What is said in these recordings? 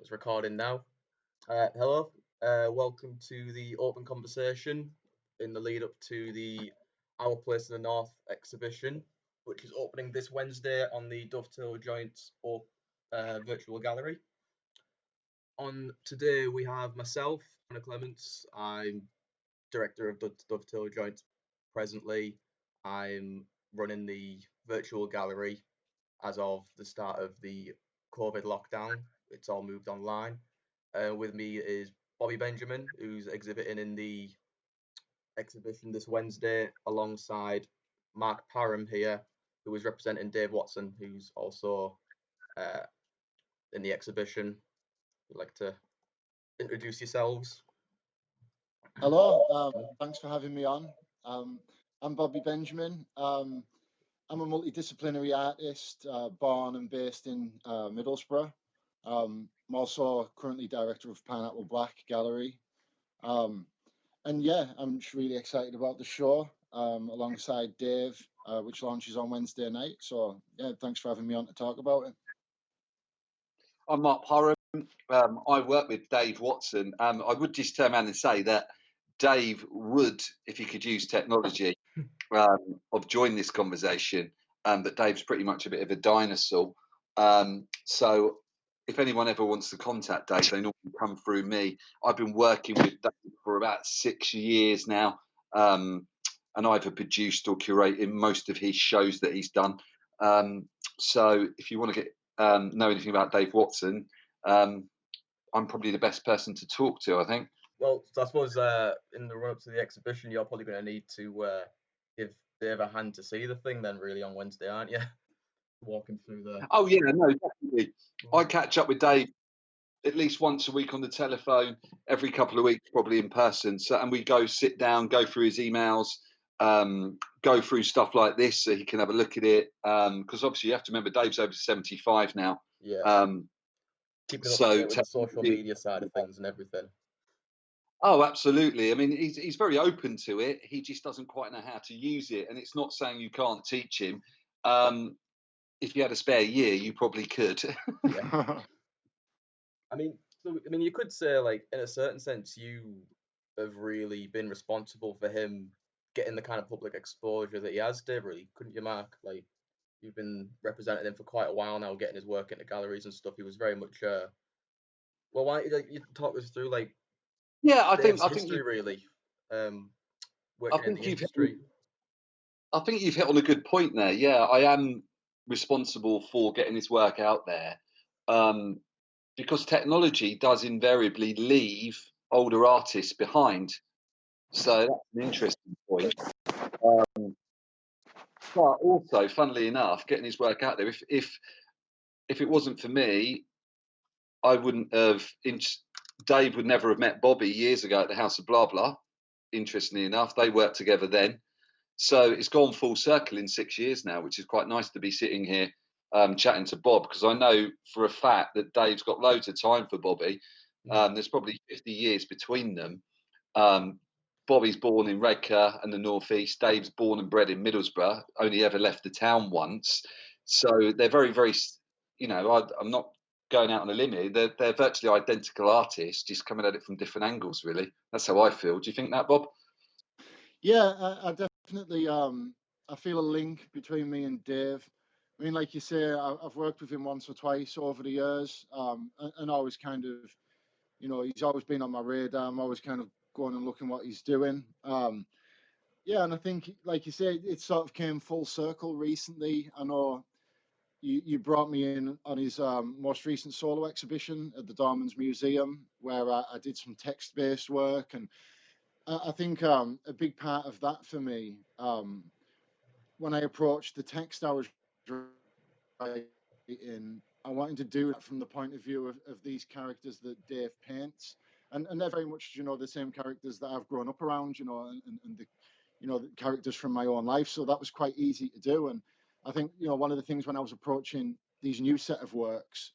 It's recording now. Hello, welcome to the open conversation in the lead up to the Our Place in the North exhibition, which is opening this Wednesday on the Dovetail Joints virtual gallery. On today, we have myself, Clements. I'm director of Dovetail Joints presently. I'm running the virtual gallery as of the start of the COVID lockdown. It's all moved online. With me is Bobby Benjamin, who's exhibiting in the exhibition this Wednesday, alongside Mark Parham here, who is representing Dave Watson, who's also uh, in the exhibition. Would like to introduce yourselves? Hello, thanks for having me on. I'm Bobby Benjamin. I'm a multidisciplinary artist, born and based in Middlesbrough. I'm also currently director of Pineapple Black Gallery. And yeah, I'm just really excited about the show alongside Dave, which launches on Wednesday night. So yeah, thanks for having me on to talk about it. I'm Mark Parham. I work with Dave Watson. I would just turn around and say that Dave would, if he could use technology, have joined this conversation. But Dave's pretty much a bit of a dinosaur. So if anyone ever wants to contact Dave, they normally come through me. I've been working with Dave for about 6 years now, and either produced or curated most of his shows that he's done. So if you want to get know anything about Dave Watson, I'm probably the best person to talk to, I think. Well, so I suppose in the run up to the exhibition, you're probably going to need to give Dave a hand to see the thing then, really, on Wednesday, aren't you? Walking through the. Oh yeah, no, definitely. I catch up with Dave at least once a week on the telephone, every couple of weeks probably in person. So, and we go sit down, go through his emails, go through stuff like this so he can have a look at it. Because obviously you have to remember Dave's over 75 now. Yeah. Keeping up to date with the social media side of things and everything. Oh, absolutely. I mean, he's very open to it. He just doesn't quite know how to use it. And it's not saying you can't teach him. If you had a spare year, you probably could. Yeah. I mean, you could say, like, in a certain sense, you have really been responsible for him getting the kind of public exposure that he has, Dave, really, couldn't you, Mark? Like, you've been representing him for quite a while now, getting his work into galleries and stuff. He was very much, well, why don't you talk us through, like, yeah, I Dave's think history, really, I think you've hit on a good point there. Yeah, I am responsible for getting his work out there, because technology does invariably leave older artists behind. So that's an interesting point. But also, funnily enough, getting his work out there. If it wasn't for me, I wouldn't have. Dave would never have met Bobby years ago at the House of Blah Blah. Interestingly enough, they worked together then. So it's gone full circle in 6 years now, which is quite nice to be sitting here chatting to Bob, because I know for a fact that Dave's got loads of time for Bobby. There's probably 50 years between them. Bobby's born in Redcar and the Northeast. Dave's born and bred in Middlesbrough, only ever left the town once. So they're very, very, I'm not going out on a limb here. They're virtually identical artists, just coming at it from different angles, really. That's how I feel. Do you think that, Bob? Yeah, I definitely I feel a link between me and Dave. I mean, like you say, I've worked with him once or twice over the years, and always kind of, he's always been on my radar. I'm always kind of going and looking what he's doing. Yeah, and I think, like you say, it sort of came full circle recently. I know you brought me in on his most recent solo exhibition at the Dormans Museum, where I did some text-based work, and I think a big part of that for me, when I approached the text I was writing, I wanted to do it from the point of view of these characters that Dave paints. And they're very much, the same characters that I've grown up around, and the, the characters from my own life. So that was quite easy to do. And I think, one of the things when I was approaching these new set of works,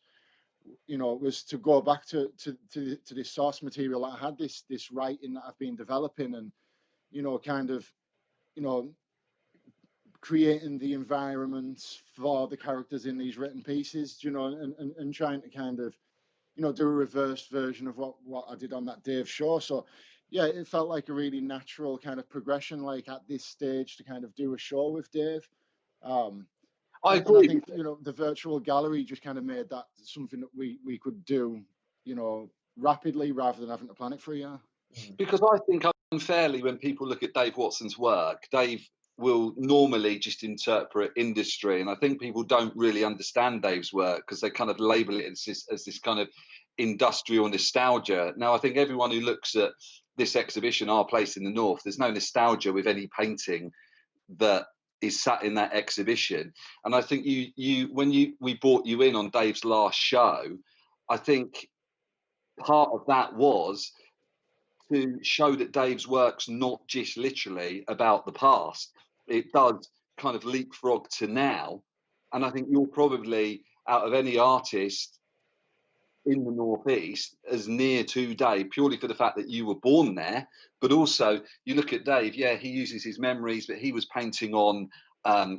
was to go back to this source material. I had this writing that I've been developing, and kind of creating the environments for the characters in these written pieces, and trying to kind of do a reversed version of what I did on that Dave show. So yeah, it felt like a really natural kind of progression, like at this stage, to kind of do a show with Dave. Um, I and I agree. think the virtual gallery just kind of made that something that we could do, rapidly rather than having to plan it for a year. Because I think unfairly, when people look at Dave Watson's work, Dave will normally just interpret industry. And I think people don't really understand Dave's work because they kind of label it as this kind of industrial nostalgia. Now, I think everyone who looks at this exhibition, Our Place in the North, there's no nostalgia with any painting that is sat in that exhibition. And I think we brought you in on Dave's last show, I think part of that was to show that Dave's work's not just literally about the past. It does kind of leapfrog to now. And I think you're probably, out of any artist in the Northeast, as near to Dave, purely for the fact that you were born there. But also, you look at Dave, yeah, he uses his memories, but he was painting on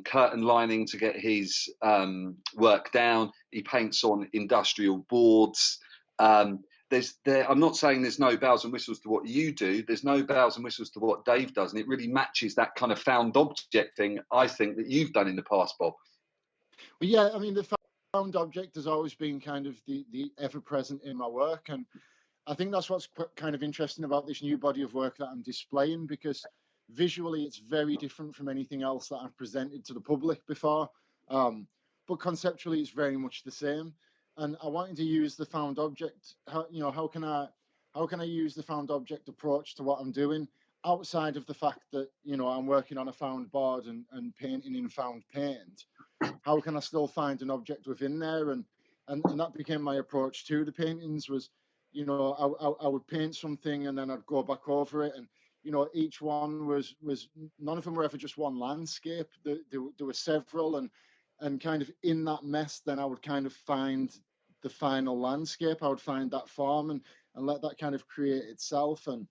curtain lining to get his work down. He paints on industrial boards. I'm not saying there's no bells and whistles to what you do. There's no bells and whistles to what Dave does, and it really matches that kind of found object thing, I think, that you've done in the past, Bob. Well, yeah, I mean, the found object has always been kind of the ever present in my work, and I think that's what's kind of interesting about this new body of work that I'm displaying, because visually it's very different from anything else that I've presented to the public before, but conceptually it's very much the same. And I wanted to use the found object. How can I use the found object approach to what I'm doing outside of the fact that I'm working on a found board and painting in found paint? How can I still find an object within there? And that became my approach to the paintings. Was I would paint something and then I'd go back over it, and each one was none of them were ever just one landscape. There were several, and kind of in that mess, then I would kind of find the final landscape. I would find that form and let that kind of create itself, and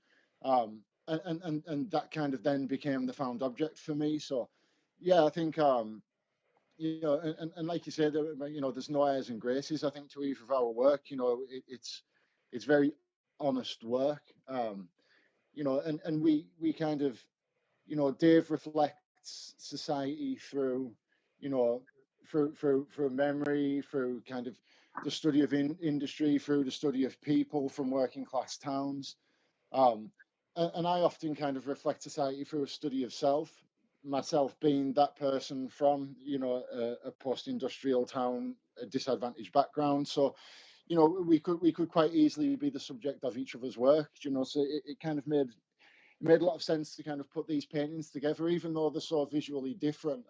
that kind of then became the found object for me. So yeah, I think and like you said, there's no airs and graces, I think, to either of our work. It's very honest work. And we kind of, Dave reflects society through, through memory, through kind of the study of industry, through the study of people from working class towns. And I often kind of reflect society through a study of self, myself being that person from, a post-industrial town, a disadvantaged background. So, we could quite easily be the subject of each other's work, so it kind of made a lot of sense to kind of put these paintings together, even though they're so visually different.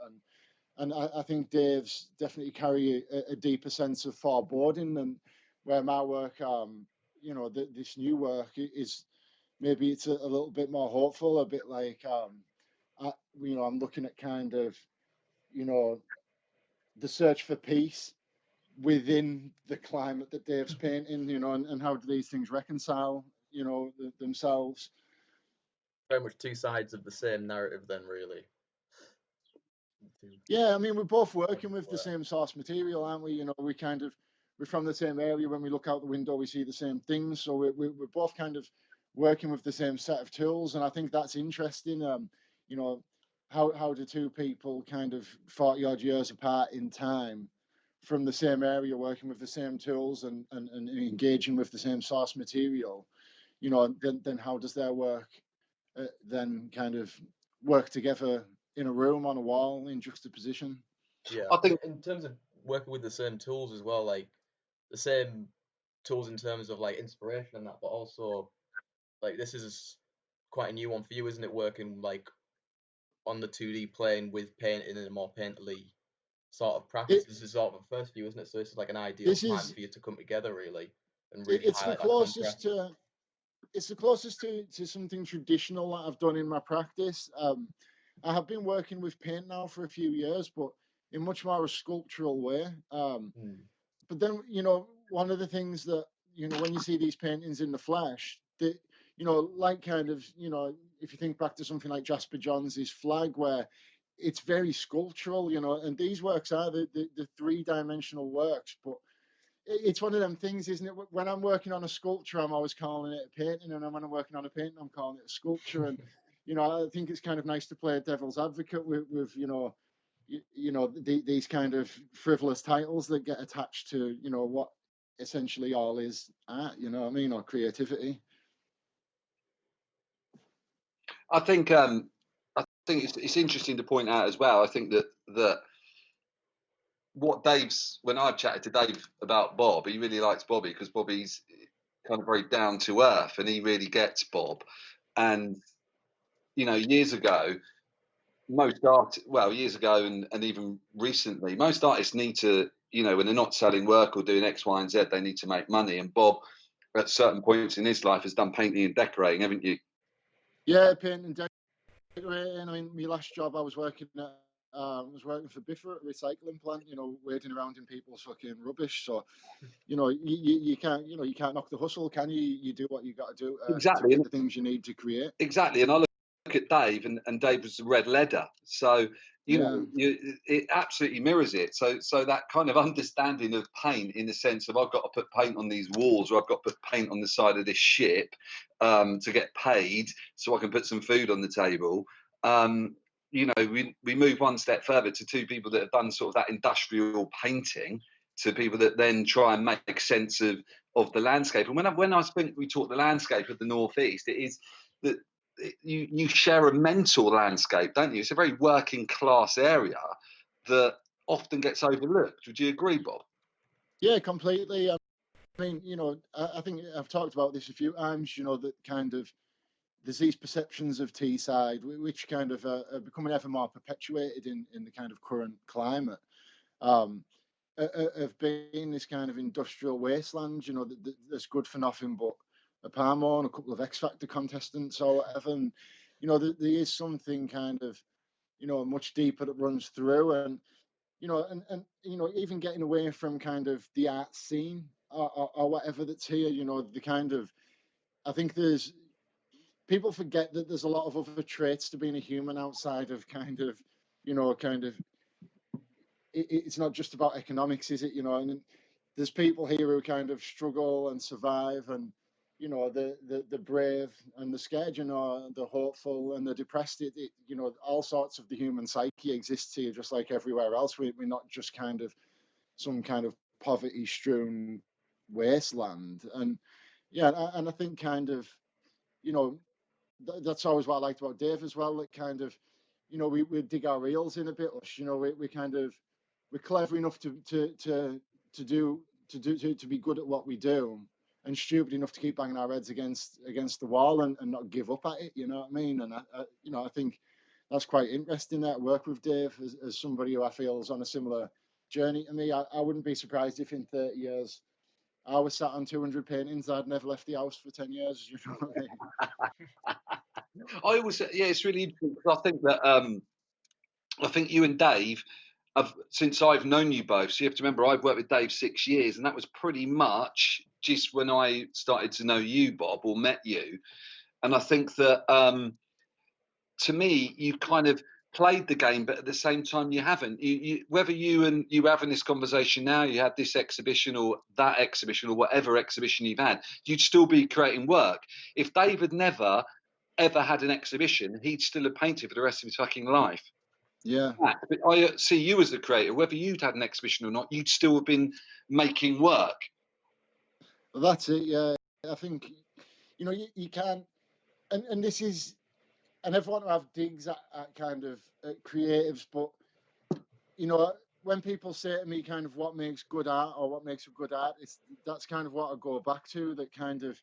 And I think Dave's definitely carry a deeper sense of foreboding, and where my work, this new work is, maybe it's a little bit more hopeful, a bit like, I'm looking at kind of, the search for peace within the climate that Dave's painting, and how do these things reconcile, themselves. Very much two sides of the same narrative, then, really. Yeah, I mean, we're both working with the same source material, aren't we? We're from the same area. When we look out the window, we see the same things. So we're both kind of working with the same set of tools, and I think that's interesting. How do two people kind of 40 odd years apart in time, from the same area, working with the same tools and engaging with the same source material, then how does their work then kind of work together in a room, on a wall, in juxtaposition? Yeah, I think in terms of working with the same tools as well, like the same tools in terms of like inspiration and that, but also like this is quite a new one for you, isn't it? Working like on the 2D plane with painting in a more painterly sort of practice. It, This is sort of a first for you, isn't it? So this is like an ideal this time is for you to come together really and really it's the highlight that closest contrast. to something traditional that I've done in my practice. I have been working with paint now for a few years, but in much more a sculptural way. Mm. But then, one of the things that, when you see these paintings in the flesh, that, like kind of, if you think back to something like Jasper Johns' Flag, where it's very sculptural, and these works are the three-dimensional works, but it's one of them things, isn't it? When I'm working on a sculpture, I'm always calling it a painting, and when I'm working on a painting, I'm calling it a sculpture. And I think it's kind of nice to play devil's advocate with these kind of frivolous titles that get attached to what essentially all is art. You know what I mean, or creativity. I think it's interesting to point out as well. I think that what when I've chatted to Dave about Bob, he really likes Bobby because Bobby's kind of very down to earth and he really gets Bob. And years ago, years ago and even recently, most artists need to, when they're not selling work or doing X, Y, and Z, they need to make money. And Bob, at certain points in his life, has done painting and decorating, haven't you? Yeah, painting and decorating. I mean, my last job, I was working at. Was working for Biffa at a recycling plant, wading around in people's fucking rubbish. So, you can't, you can't knock the hustle, can you? You do what you got to do to Exactly. get the things you need to create. Exactly. And I look at Dave, and Dave was the red leather. So, it absolutely mirrors it. So that kind of understanding of paint in the sense of I've got to put paint on these walls or I've got to put paint on the side of this ship to get paid so I can put some food on the table. We move one step further to two people that have done sort of that industrial painting to people that then try and make sense of the landscape. And when I think we talk the landscape of the Northeast, it is that you share a mental landscape, don't you? It's a very working class area that often gets overlooked. Would you agree, Bob? Yeah, completely. I mean, I think I've talked about this a few times. That kind of there's these perceptions of Teesside, which kind of are becoming ever more perpetuated in the kind of current climate. Of being this kind of industrial wasteland, that's good for nothing but a Parham and a couple of X Factor contestants or whatever. And there is something kind of much deeper that runs through, and even getting away from kind of the art scene or whatever that's here. The kind of I think there's people forget that there's a lot of other traits to being a human outside of kind of it's not just about economics, is it? And there's people here who kind of struggle and survive, and the brave and the scared, the hopeful and the depressed. All sorts of the human psyche exists here, just like everywhere else. We're not just kind of some kind of poverty-strewn wasteland. And and I think kind of that's always what I liked about Dave as well. That kind of we dig our heels in a bit. We kind of we're clever enough to be good at what we do, and stupid enough to keep banging our heads against the wall and not give up at it. You know what I mean? And I think that's quite interesting. That work with Dave as somebody who I feel is on a similar journey to me. I wouldn't be surprised if in 30 years I was sat on 200 paintings. I'd never left the house for 10 years. You know what I mean? I always, it's really interesting because I think that I think you and Dave since I've known you both. So you have to remember, I've worked with Dave 6 years, and that was pretty much just when I started to know you, Bob, or met you. And I think that to me, you kind of played the game, but at the same time, you haven't. Whether you having this conversation now, you had this exhibition or that exhibition or whatever exhibition you've had, you'd still be creating work. If Dave had never ever had an exhibition, he'd still have painted for the rest of his fucking life. Yeah. But I see you as the creator. Whether you'd had an exhibition or not, you'd still have been making work. Well, that's it. Yeah, I think you can't, and this is, and everyone will have digs at kind of at creatives, but when people say to me kind of what makes good art or what makes a good art, that's kind of what I go back to. That kind of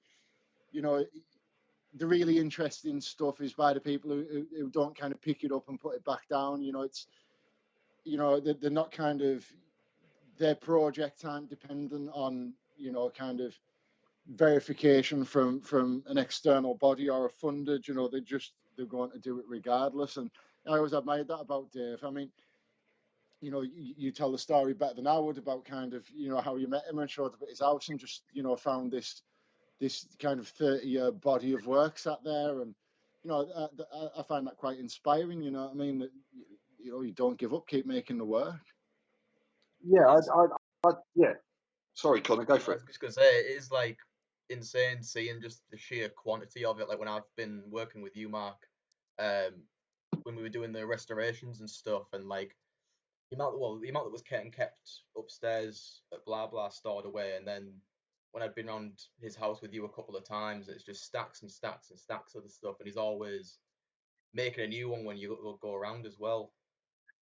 the really interesting stuff is by the people who don't kind of pick it up and put it back down. It's they're not kind of, their projects aren't dependent on kind of verification from an external body or a funder. They're going to do it regardless. And I always admired that about Dave. I mean, you tell the story better than I would about kind of how you met him and showed up at his house and just found this kind of 30-year body of work sat there. And I find that quite inspiring. You know what I mean? That you don't give up, keep making the work. Yeah, yeah. Sorry, Connor, go I for it. was just gonna say it is like insane seeing just the sheer quantity of it. Like when I've been working with you, Mark, when we were doing the restorations and stuff, and like the amount that was getting kept upstairs at blah blah stored away, and then when I'd been around his house with you a couple of times, it's just stacks and stacks and stacks of the stuff, and he's always making a new one when you go around as well.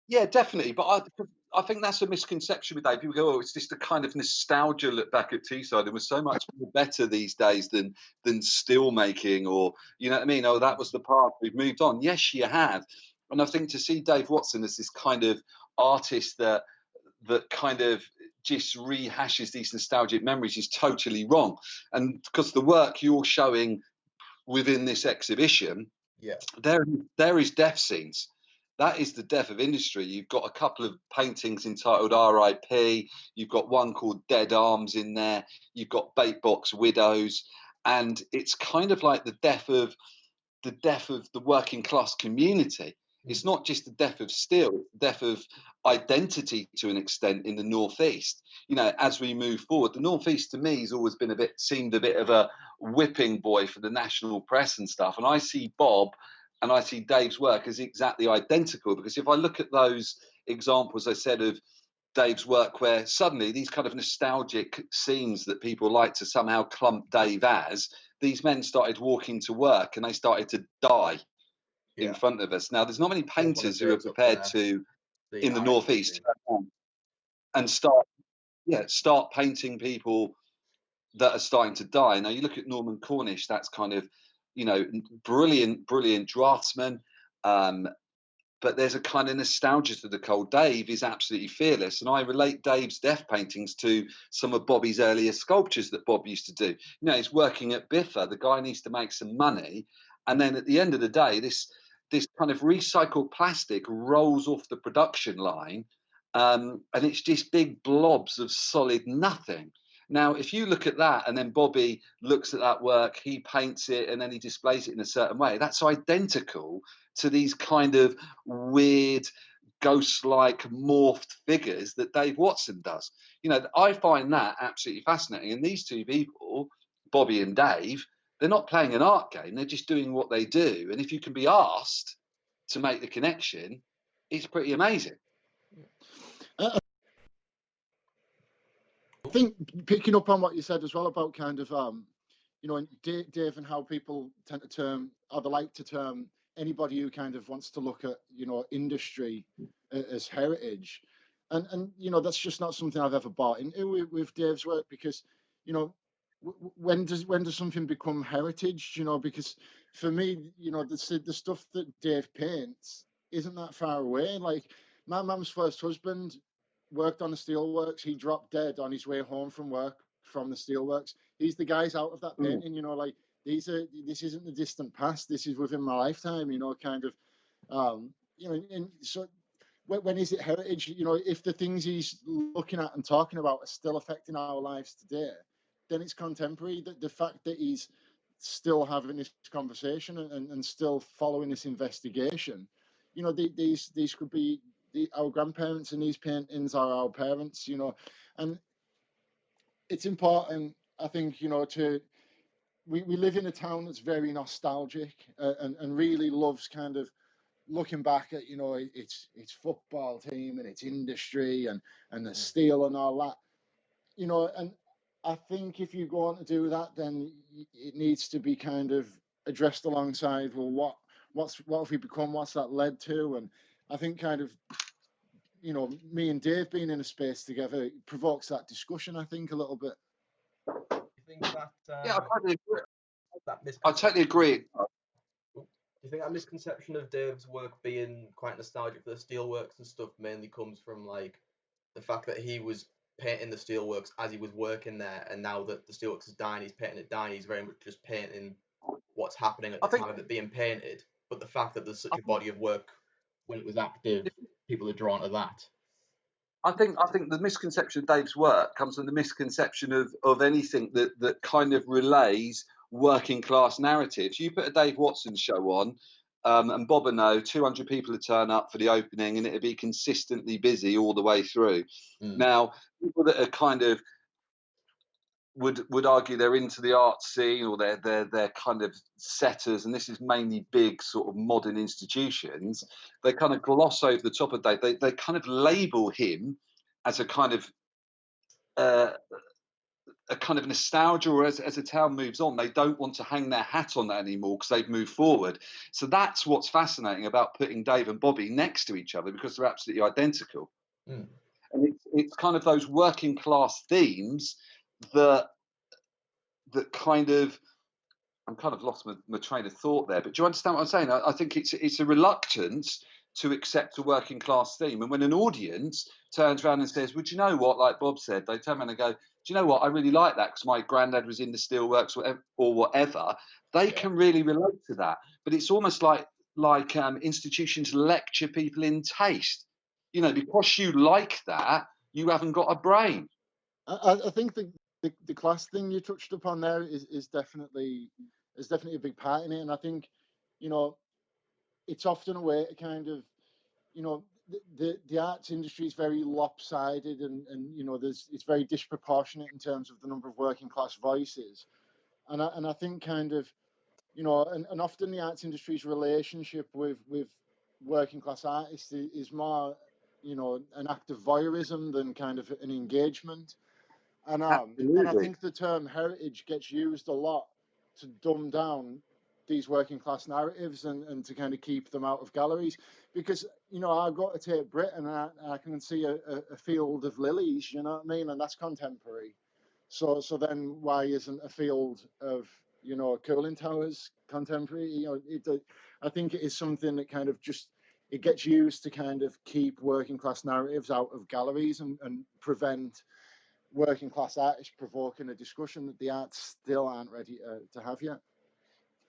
Yeah, definitely. But I think that's a misconception with Dave. People go, "Oh, it's just a kind of nostalgia look back at Teesside. It was so much more better these days than still making, or you know what I mean? Oh, that was the path. We've moved on." Yes, you have. And I think to see Dave Watson as this kind of artist that kind of just rehashes these nostalgic memories is totally wrong. And because the work you're showing within this exhibition, Yeah, there is death scenes. That is the death of industry. You've got a couple of paintings entitled R.I.P. You've got one called Dead Arms in there. You've got Bait Box Widows, and it's kind of like the death of the working class community. It's not just the death of steel, it's the death of identity to an extent in the Northeast. You know, as we move forward, the Northeast to me has always been seemed a bit of a whipping boy for the national press and stuff. And I see Bob and I see Dave's work as exactly identical, because if I look at those examples I said of Dave's work, where suddenly these kind of nostalgic scenes that people like to somehow clump Dave as, these men started walking to work and they started to die in yeah. front of us. Now, there's not many There's one of painters who are Dave's up prepared there, to, the in the eye Northeast, painting. and start painting people that are starting to die. Now, you look at Norman Cornish, that's kind of, you know, brilliant draftsman. But there's a kind of nostalgia to the cold. Dave is absolutely fearless, and I relate Dave's death paintings to some of Bobby's earlier sculptures that Bob used to do. You know, he's working at Biffa. The guy needs to make some money, and then at the end of the day, this kind of recycled plastic rolls off the production line, and it's just big blobs of solid nothing. Now, if you look at that, and then Bobby looks at that work, he paints it, and then he displays it in a certain way, that's identical to these kind of weird ghost-like morphed figures that Dave Watson does. You know, I find that absolutely fascinating. And these two people, Bobby and Dave, they're not playing an art game, they're just doing what they do. And if you can be asked to make the connection, it's pretty amazing. I think picking up on what you said as well about kind of you know, Dave, and how people tend to term, or they like to term, anybody who kind of wants to look at, you know, industry as heritage, and you know, that's just not something I've ever bought into with Dave's work, because, you know, when does something become heritage? You know, because for me, you know, the stuff that Dave paints isn't that far away. Like my mum's first husband worked on the steelworks. He dropped dead on his way home from work from the steelworks. He's the guys out of that painting, you know, like this isn't the distant past. This is within my lifetime, you know, kind of, you know, and so when is it heritage? You know, if the things he's looking at and talking about are still affecting our lives today, then it's contemporary. The fact that he's still having this conversation and still following this investigation, you know, these could be our grandparents, and these paintings are our parents, you know, and it's important, I think, you know, we live in a town that's very nostalgic, and really loves kind of looking back at, you know, its football team and its industry and the steel and all that, you know, and I think if you go on to do that, then it needs to be kind of addressed alongside, well, what have we become, what's that led to? And I think kind of, you know, me and Dave being in a space together provokes that discussion, I think, a little bit. Do you think that Yeah, that I totally misconception? agree. Do you think that misconception of Dave's work being quite nostalgic for the steelworks and stuff mainly comes from like the fact that he was painting the steelworks as he was working there, and now that the steelworks is dying, he's painting it down. He's very much just painting what's happening at I the think, time of it being painted. But the fact that there's I such a think body of work when it was active, people are drawn to that. I think the misconception of Dave's work comes from the misconception of anything that kind of relays working class narratives. You put a Dave Watson show on, and Bob and know 200 people would turn up for the opening, and it'd be consistently busy all the way through. Mm. Now, people that are kind of would argue they're into the art scene, or they're kind of setters, and this is mainly big sort of modern institutions. They kind of gloss over the top of Dave. They kind of label him as uh, a kind of nostalgia, or as the town moves on, they don't want to hang their hat on that anymore because they've moved forward. So that's what's fascinating about putting Dave and Bobby next to each other, because they're absolutely identical. Mm. And it's kind of those working class themes that kind of, I'm kind of lost my train of thought there, but do you understand what I'm saying? I think it's a reluctance to accept a working class theme. And when an audience turns around and says, "Well, do you know what?" Like Bob said, they turn around and go, "Do you know what? I really like that because my granddad was in the steelworks, or whatever." They can really relate to that. But it's almost like institutions lecture people in taste. You know, because you like that, you haven't got a brain. I think the class thing you touched upon there is definitely a big part in it, and I think, you know, it's often a way to kind of, you know, the arts industry is very lopsided, and you know, it's very disproportionate in terms of the number of working class voices, and I think kind of, you know, and often the arts industry's relationship with working class artists is more, you know, an act of voyeurism than kind of an engagement. And I Absolutely. think the term heritage gets used a lot to dumb down these working class narratives, and to kind of keep them out of galleries. Because, you know, I've got to take Britain, and I can see a field of lilies, you know what I mean? And that's contemporary. So then why isn't a field of, you know, cooling towers contemporary? You know, I think it is something that kind of just, it gets used to kind of keep working class narratives out of galleries, and prevent working class artists provoking a discussion that the arts still aren't ready to have yet.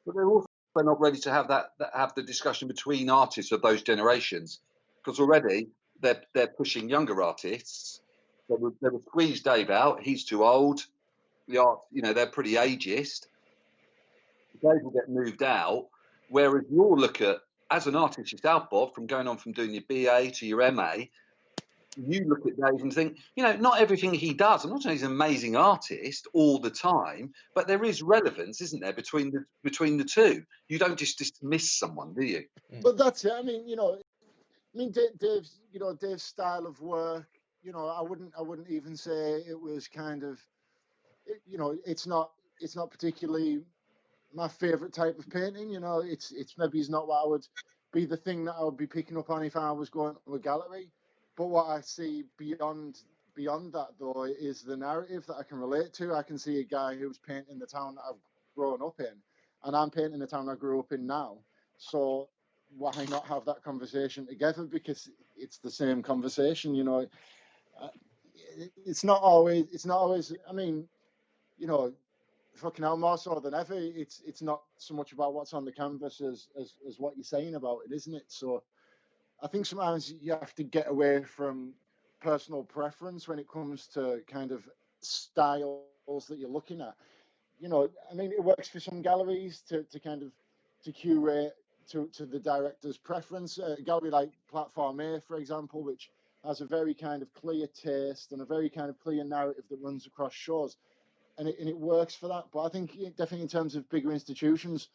But they're also not ready to have have the discussion between artists of those generations, because already they're pushing younger artists. They will squeeze Dave out. He's too old. The art, you know, they're pretty ageist. Dave will get moved out. Whereas you'll look at, as an artist yourself, Bob, from going on from doing your BA to your MA, you look at Dave and think, you know, not everything he does. I'm not saying he's an amazing artist all the time, but there is relevance, isn't there, between the two? You don't just dismiss someone, do you? But that's it. I mean, you know, Dave's, you know, Dave's style of work, you know, I wouldn't even say it was kind of, you know, it's not particularly my favorite type of painting. You know, it's maybe it's not what I would be the thing that I would be picking up on if I was going to a gallery. But what I see beyond that, though, is the narrative that I can relate to. I can see a guy who's painting the town that I've grown up in, and I'm painting the town I grew up in now. So why not have that conversation together? Because it's the same conversation, you know. Uh, it's not always. It's not always. I mean, you know, fucking hell, more so than ever. It's not so much about what's on the canvas as what you're saying about it, isn't it? So I think sometimes you have to get away from personal preference when it comes to kind of styles that you're looking at. You know, I mean, it works for some galleries to kind of to curate to the director's preference. A gallery like Platform A, for example, which has a very kind of clear taste and a very kind of clear narrative that runs across shows, and it works for that. But I think definitely in terms of bigger institutions,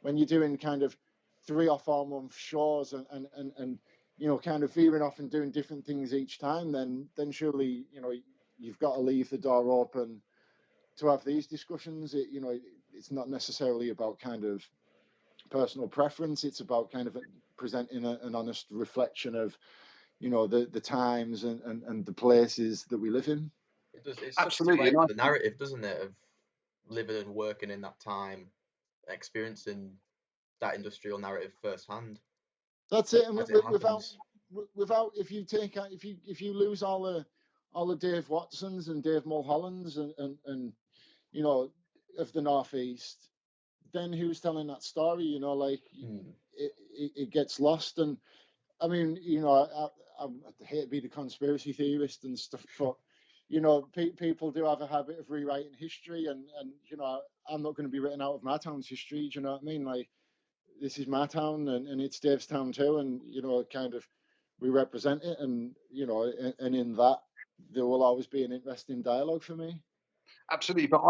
when you're doing kind of 3 or 4 month shows, and you know, kind of veering off and doing different things each time, then surely, you know, you've got to leave the door open to have these discussions. You know, it's not necessarily about kind of personal preference. It's about kind of presenting an honest reflection of, you know, the times and the places that we live in. It does. It sucks you Absolutely. right And I into the think narrative, doesn't it, of living and working in that time, experiencing that industrial narrative firsthand That's it. And as it without happens. if you take out if you lose all the Dave Watsons and Dave Mulhollands and you know, of the Northeast, then who's telling that story? You know, like it gets lost. And I mean, you know, I hate to be the conspiracy theorist and stuff, but you know, people do have a habit of rewriting history, and you know, I'm not going to be written out of my town's history. Do you know what I mean? Like, this is my town, and it's Dave's town too, and you know, kind of we represent it, and you know, and in that there will always be an interesting dialogue for me. Absolutely, but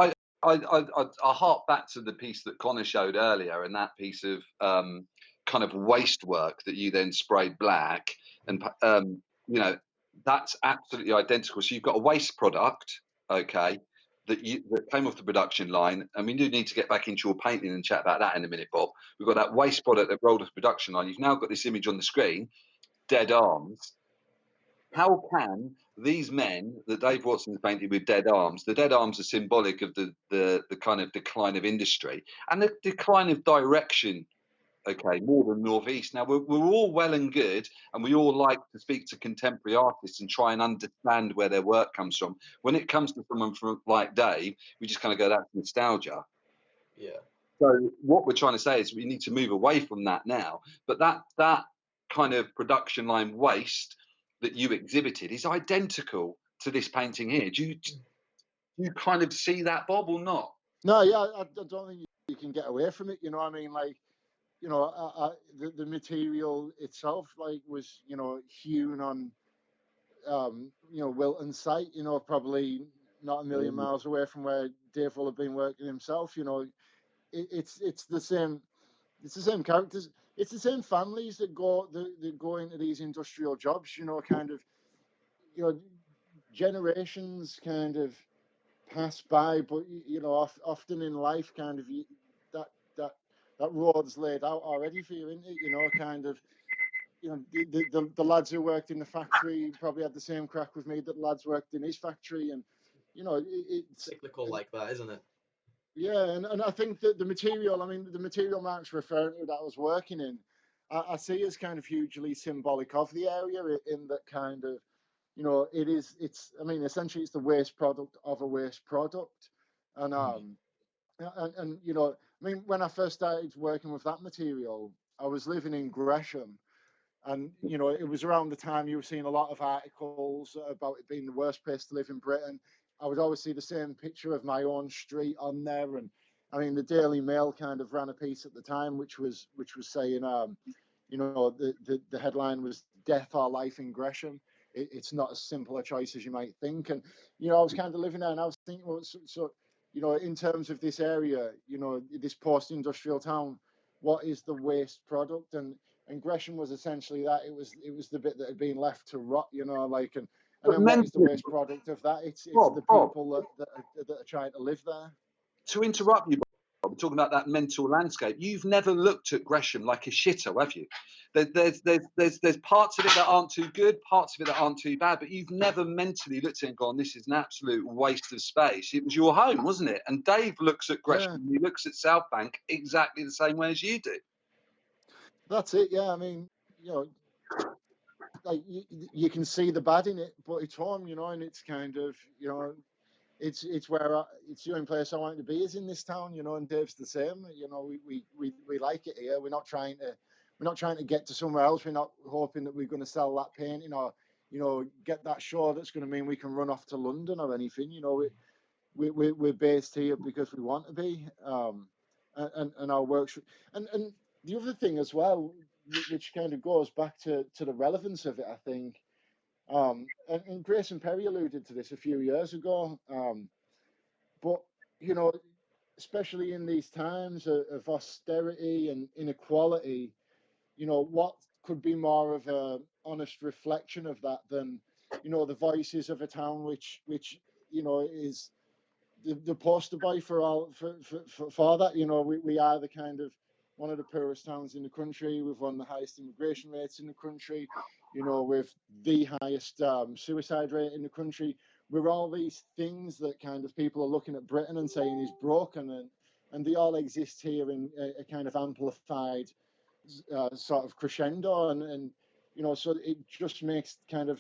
I hark back to the piece that Connor showed earlier, and that piece of kind of waste work that you then sprayed black, and you know, that's absolutely identical. So you've got a waste product, okay, that came off the production line, and we do need to get back into your painting and chat about that in a minute, Bob. We've got that waste product that rolled off the production line. You've now got this image on the screen, dead arms. How can these men that Dave Watson's painted with dead arms, the dead arms are symbolic of the kind of decline of industry and the decline of direction, okay, more than northeast. Now we're all well and good, and we all like to speak to contemporary artists and try and understand where their work comes from. When it comes to someone from like Dave, we just kind of go, that's nostalgia. Yeah. So what we're trying to say is we need to move away from that now. But that kind of production line waste that you exhibited is identical to this painting here. Do you kind of see that, Bob, or not? No, yeah, I don't think you can get away from it. You know what I mean? Like, you know, the material itself, like, was, you know, hewn on, you know, Wilton site, you know, probably not a million miles away from where Dave will have been working himself. You know, it's the same. It's the same characters. It's the same families that go into these industrial jobs. You know, kind of, you know, generations kind of pass by, but you know, often in life, kind of, that that that road's laid out already for you, isn't it? You know, kind of, you know, the lads who worked in the factory probably had the same crack with me that lads worked in his factory, and you know, it's Cyclical like that, isn't it? yeah, and I think that the material, I mean, the material Mark's referring to that I was working in, I see as kind of hugely symbolic of the area in that kind of, you know, I mean, essentially it's the waste product of a waste product. And, you know, I mean, when I first started working with that material, I was living in Gresham. And, you know, it was around the time you were seeing a lot of articles about it being the worst place to live in Britain. I would always see the same picture of my own street on there. And I mean, the Daily Mail kind of ran a piece at the time, which was saying, you know, the headline was "Death or Life in Gresham." It's not as simple a choice as you might think. And you know, I was kind of living there, and I was thinking, well, so you know, in terms of this area, you know, this post-industrial town, what is the waste product? And Gresham was essentially that. It was the bit that had been left to rot, you know, like, and But then what is the mentally, waste product of that? It's Bob, the Bob, people that are trying to live there. to interrupt you, Bob, we're talking about that mental landscape. You've never looked at Gresham like a shitter, have you? There's parts of it that aren't too good, parts of it that aren't too bad, but you've never mentally looked at it and gone, this is an absolute waste of space. It was your home, wasn't it? And Dave looks at Yeah, Gresham, he looks at South Bank exactly the same way as you do. that's it. Yeah, I mean, you know, like you can see the bad in it, but it's home, you know, and it's kind of, you know, it's where it's the only place I want to be is in this town, you know, and Dave's the same. You know, we like it here. We're not trying to get to somewhere else. We're not hoping that we're going to sell that painting or, you know, get that show that's going to mean we can run off to London or anything. You know, we're based here because we want to be, and our work and the other thing as well, which kind of goes back to the relevance of it, I think. And Grayson Perry alluded to this a few years ago. But you know, especially in these times of austerity and inequality, you know, what could be more of a honest reflection of that than, you know, the voices of a town which you know is the poster boy for all for that. You know, we are the kind of one of the poorest towns in the country. We've one of the highest immigration rates in the country. You know, with the highest suicide rate in the country. We're all these things that kind of people are looking at Britain and saying is broken, and they all exist here in a kind of amplified sort of crescendo, and you know, so it just makes kind of,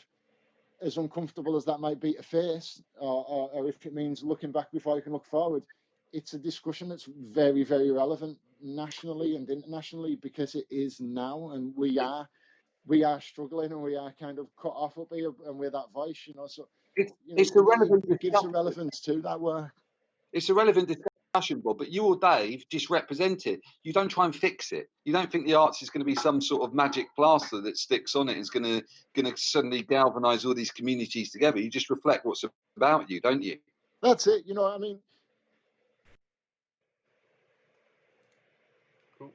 as uncomfortable as that might be to face, or if it means looking back before you can look forward, it's a discussion that's very, very relevant nationally and internationally because it is now, and we are struggling and we are kind of cut off up here, and we're that voice, you know. So you know, It's a relevant it gives a discussion. relevance to that work. It's a relevant discussion, Bob, but you or Dave just represent it. You don't try and fix it. You don't think the arts is going to be some sort of magic plaster that sticks on it and is going to suddenly galvanise all these communities together. You just reflect what's about you, don't you? That's it. You know, I mean, Cool.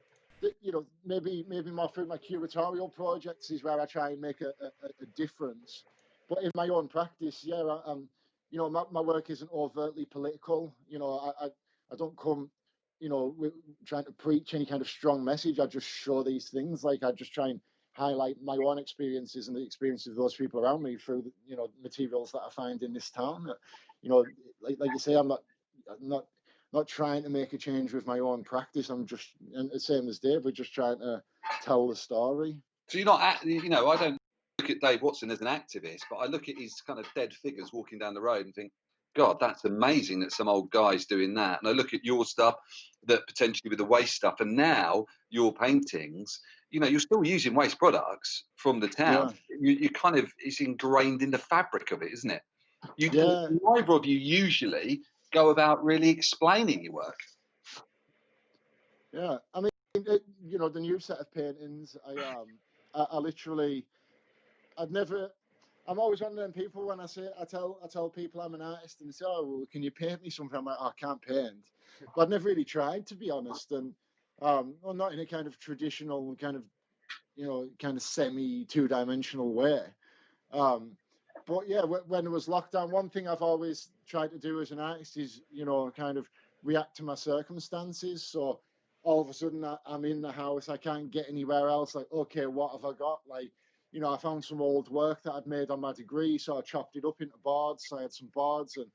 you know, maybe more through my curatorial projects is where I try and make a difference. But in my own practice, yeah, you know, my work isn't overtly political. You know, I don't come, you know, trying to preach any kind of strong message. I just show these things. Like I just try and highlight my own experiences and the experiences of those people around me through, you know, materials that I find in this town. You know, like you say, I'm not trying to make a change with my own practice. I'm just, and the same as Dave, we're just trying to tell the story. So you're not, you know, I don't look at Dave Watson as an activist, but I look at his kind of dead figures walking down the road and think, God, that's amazing that some old guy's doing that. And I look at your stuff, that potentially with the waste stuff, and now your paintings, you know, you're still using waste products from the town. Yeah. You kind of, it's ingrained in the fabric of it, isn't it? Yeah. Neither of you usually go about really explaining your work. Yeah. I mean, you know, the new set of paintings, I literally, I've never, I'm always one of them people when I tell people I'm an artist and they say, oh, well, can you paint me something? I'm like, oh, I can't paint. But I've never really tried, to be honest. And, well, not in a kind of traditional kind of, you know, kind of semi two-dimensional way. But yeah, when there was lockdown, one thing I've always tried to do as an artist is, you know, kind of react to my circumstances. So all of a sudden I'm in the house, I can't get anywhere else. Like, okay, what have I got? Like, you know, I found some old work that I'd made on my degree, so I chopped it up into boards. So I had some boards, and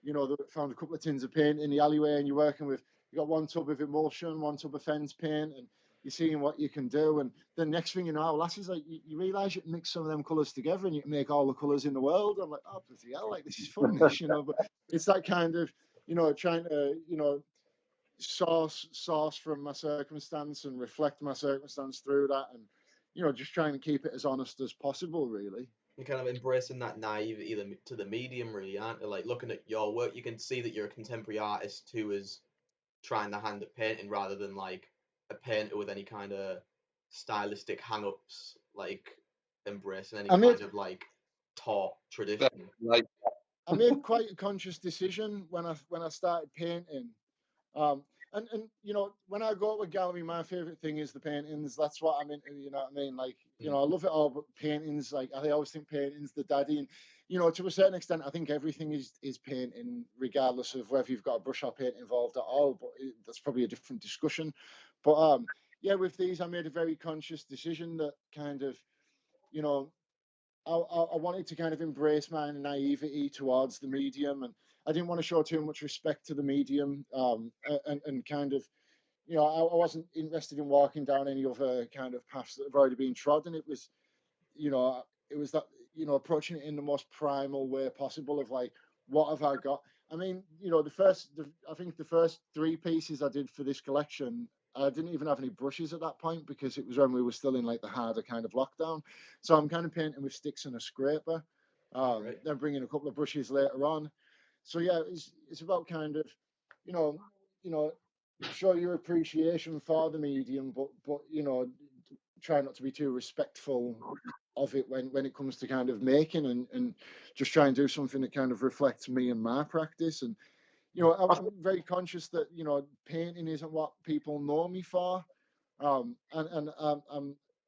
you know, found a couple of tins of paint in the alleyway, and you're working with, you got one tub of emulsion, one tub of fence paint, and you're seeing what you can do. And the next thing you know, lasses, like you realise you can mix some of them colours together and you can make all the colours in the world. I'm like, oh bloody hell, like this is fun, this, you know. But it's that kind of, you know, trying to, you know, source from my circumstance and reflect my circumstance through that, and you know, just trying to keep it as honest as possible, really. And kind of embracing that naivety to the medium, really, aren't you? Like looking at your work, you can see that you're a contemporary artist who is trying their hand at painting rather than like a painter with any kind of stylistic hang-ups, like embracing any I made kind of like taught tradition. Like, I made quite a conscious decision when I started painting. Um, and you know, when I go to a gallery, my favorite thing is the paintings. That's what I'm into. You know what I mean? Like, you know, I love it all, but paintings, like I always think paintings the daddy. And you know, to a certain extent, I think everything is painting, regardless of whether you've got a brush or paint involved at all. But that's probably a different discussion. But yeah, with these, I made a very conscious decision that kind of, you know, I wanted to kind of embrace my naivety towards the medium, and I didn't want to show too much respect to the medium, and kind of, you know, I wasn't interested in walking down any other kind of paths that have already been trodden. It was, you know, it was that, you know, approaching it in the most primal way possible of like, what have I got? I mean, you know, I think the first three pieces I did for this collection, I didn't even have any brushes at that point because it was when we were still in like the harder kind of lockdown. So I'm kind of painting with sticks and a scraper. Right. Then bringing a couple of brushes later on. So yeah, it's about kind of, you know, you know, show your appreciation for the medium, but you know, try not to be too respectful of it when it comes to kind of making, and just try and do something that kind of reflects me and my practice. And you know, I'm very conscious that, you know, painting isn't what people know me for. I'm,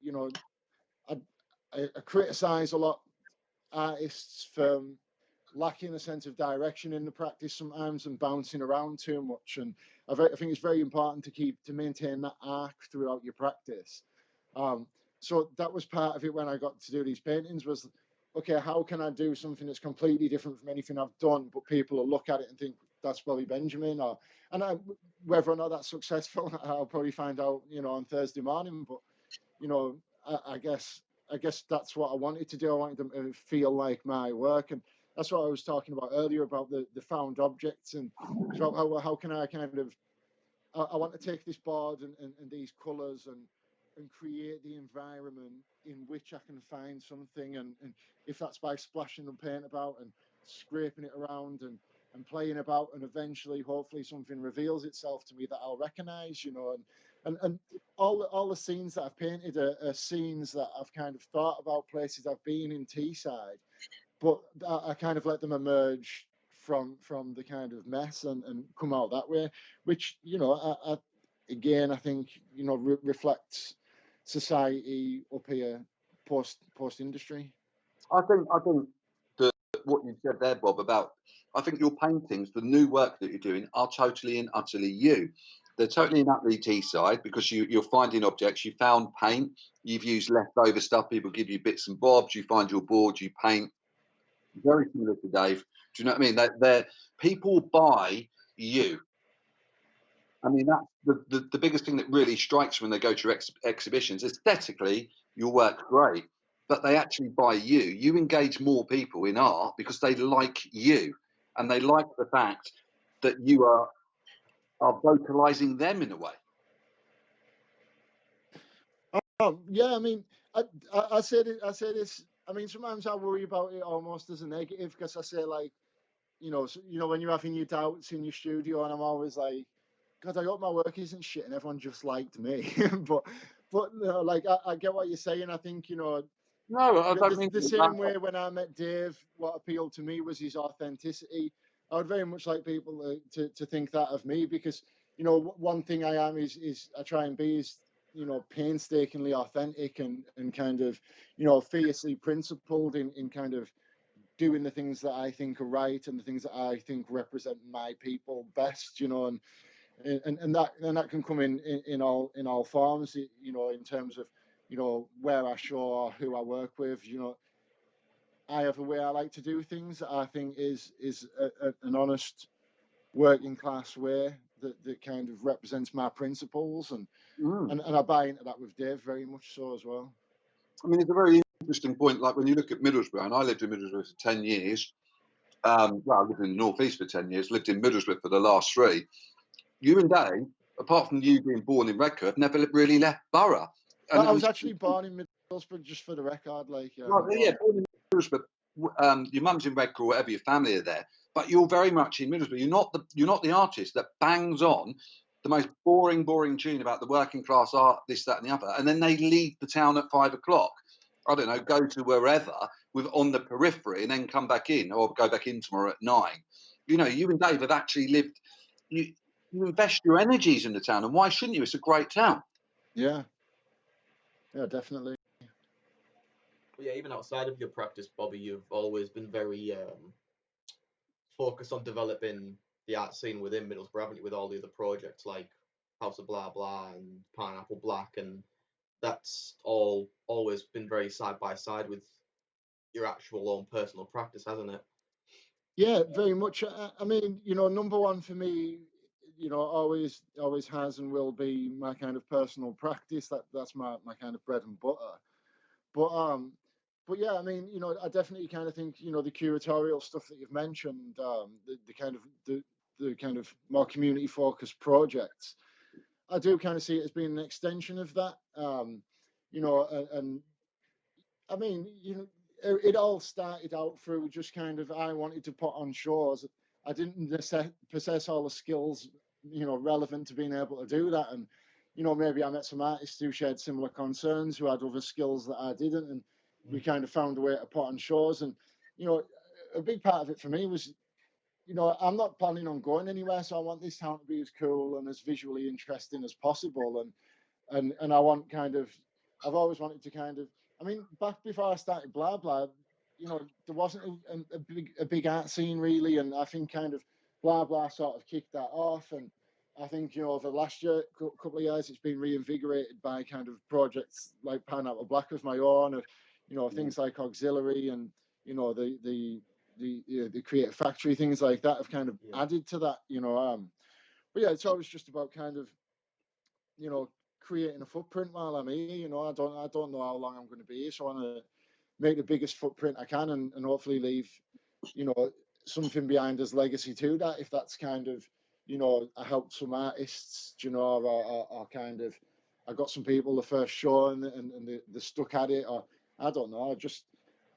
you know, I, I criticize a lot artists for lacking a sense of direction in the practice sometimes and bouncing around too much. And I think it's very important to maintain that arc throughout your practice. So that was part of it when I got to do these paintings was, okay, how can I do something that's completely different from anything I've done, but people will look at it and think that's Bobby Benjamin, whether or not that's successful, I'll probably find out, you know, on Thursday morning. But you know, I guess that's what I wanted to do. I wanted them to feel like my work, and that's what I was talking about earlier about the found objects, and so how can I kind of, I want to take this board and these colours and create the environment in which I can find something, and if that's by splashing the paint about and scraping it around and playing about, and eventually hopefully something reveals itself to me that I'll recognise, you know, and all the scenes that I've painted are scenes that I've kind of thought about, places I've been in Teesside, but I kind of let them emerge from the kind of mess and come out that way, which again I think reflects society up here post industry. I think that what you said there, Bob, about I think your paintings, the new work that you're doing, are totally and utterly you. They're totally in that ET side because you're finding objects. You found paint. You've used leftover stuff. People give you bits and bobs. You find your board. You paint. Very similar to Dave. Do you know what I mean? They're people buy you. I mean, that's the biggest thing that really strikes when they go to your exhibitions. Aesthetically, your work's great, but they actually buy you. You engage more people in art because they like you, and they like the fact that you are vocalizing them in a way. Yeah, I mean, I say this. I mean, sometimes I worry about it almost as a negative because I say like, when you're having your doubts in your studio, and I'm always like, God, I hope my work isn't shit and everyone just liked me. but like I get what you're saying. I think No, I don't mean the same way when I met Dave, what appealed to me was his authenticity. I would very much like people to think that of me because one thing I am is I try and be is painstakingly authentic and kind of fiercely principled in kind of doing the things that I think are right and the things that I think represent my people best, and that can come in all forms, in terms of where I show or who I work with. I have a way I like to do things that I think is an honest working class way that kind of represents my principles, and I buy into that with Dave very much so as well. I mean, it's a very interesting point. Like when you look at Middlesbrough, and I lived in Middlesbrough for 10 years. Well, I lived in the northeast for 10 years. Lived in Middlesbrough for the last three. You and Dave, apart from you being born in Redcar, never really left Borough. And I it was was actually born in Middlesbrough, just for the record. Like, well, yeah, born in Middlesbrough. Your mum's in Redcar, or whatever. Your family are there, but you're very much in Middlesbrough. You're not the artist that bangs on the most boring tune about the working class art, this, that, and the other, and then they leave the town at 5 o'clock. I don't know, go to wherever with on the periphery, and then come back in, or go back in tomorrow at 9. You and Dave have actually lived. You invest your energies in the town, and why shouldn't you? It's a great town. yeah, definitely. But yeah, even outside of your practice, Bobby, you've always been very focused on developing the art scene within Middlesbrough, haven't you, with all the other projects like House of Blah Blah and Pineapple Black, and that's all always been very side by side with your actual own personal practice, hasn't it? Yeah, very much. I mean, number one for me, always has and will be my kind of personal practice. That's my kind of bread and butter. But but yeah, I mean, I definitely kind of think, the curatorial stuff that you've mentioned, the kind of more community focused projects, I do kind of see it as being an extension of that. And I mean, it all started out through just kind of I wanted to put on shows. I didn't possess all the skills, relevant to being able to do that. And, maybe I met some artists who shared similar concerns, who had other skills that I didn't. And we kind of found a way to put on shows. And, a big part of it for me was, I'm not planning on going anywhere. So I want this town to be as cool and as visually interesting as possible. And I want kind of, I've always wanted to kind of, I mean, back before I started Blah Blah, there wasn't a big art scene really, and I think kind of Blah Blah sort of kicked that off, and I think over the last couple of years, it's been reinvigorated by kind of projects like Pineapple Black of my own, of things like Auxiliary and the Creative Factory, things like that have kind of added to that, but yeah, it's always just about kind of creating a footprint while I'm here. I don't know how long I'm going to be here, so I want to make the biggest footprint I can, and hopefully leave something behind as legacy to that. If that's kind of I helped some artists, or kind of I got some people the first show and they stuck at it, or I don't know.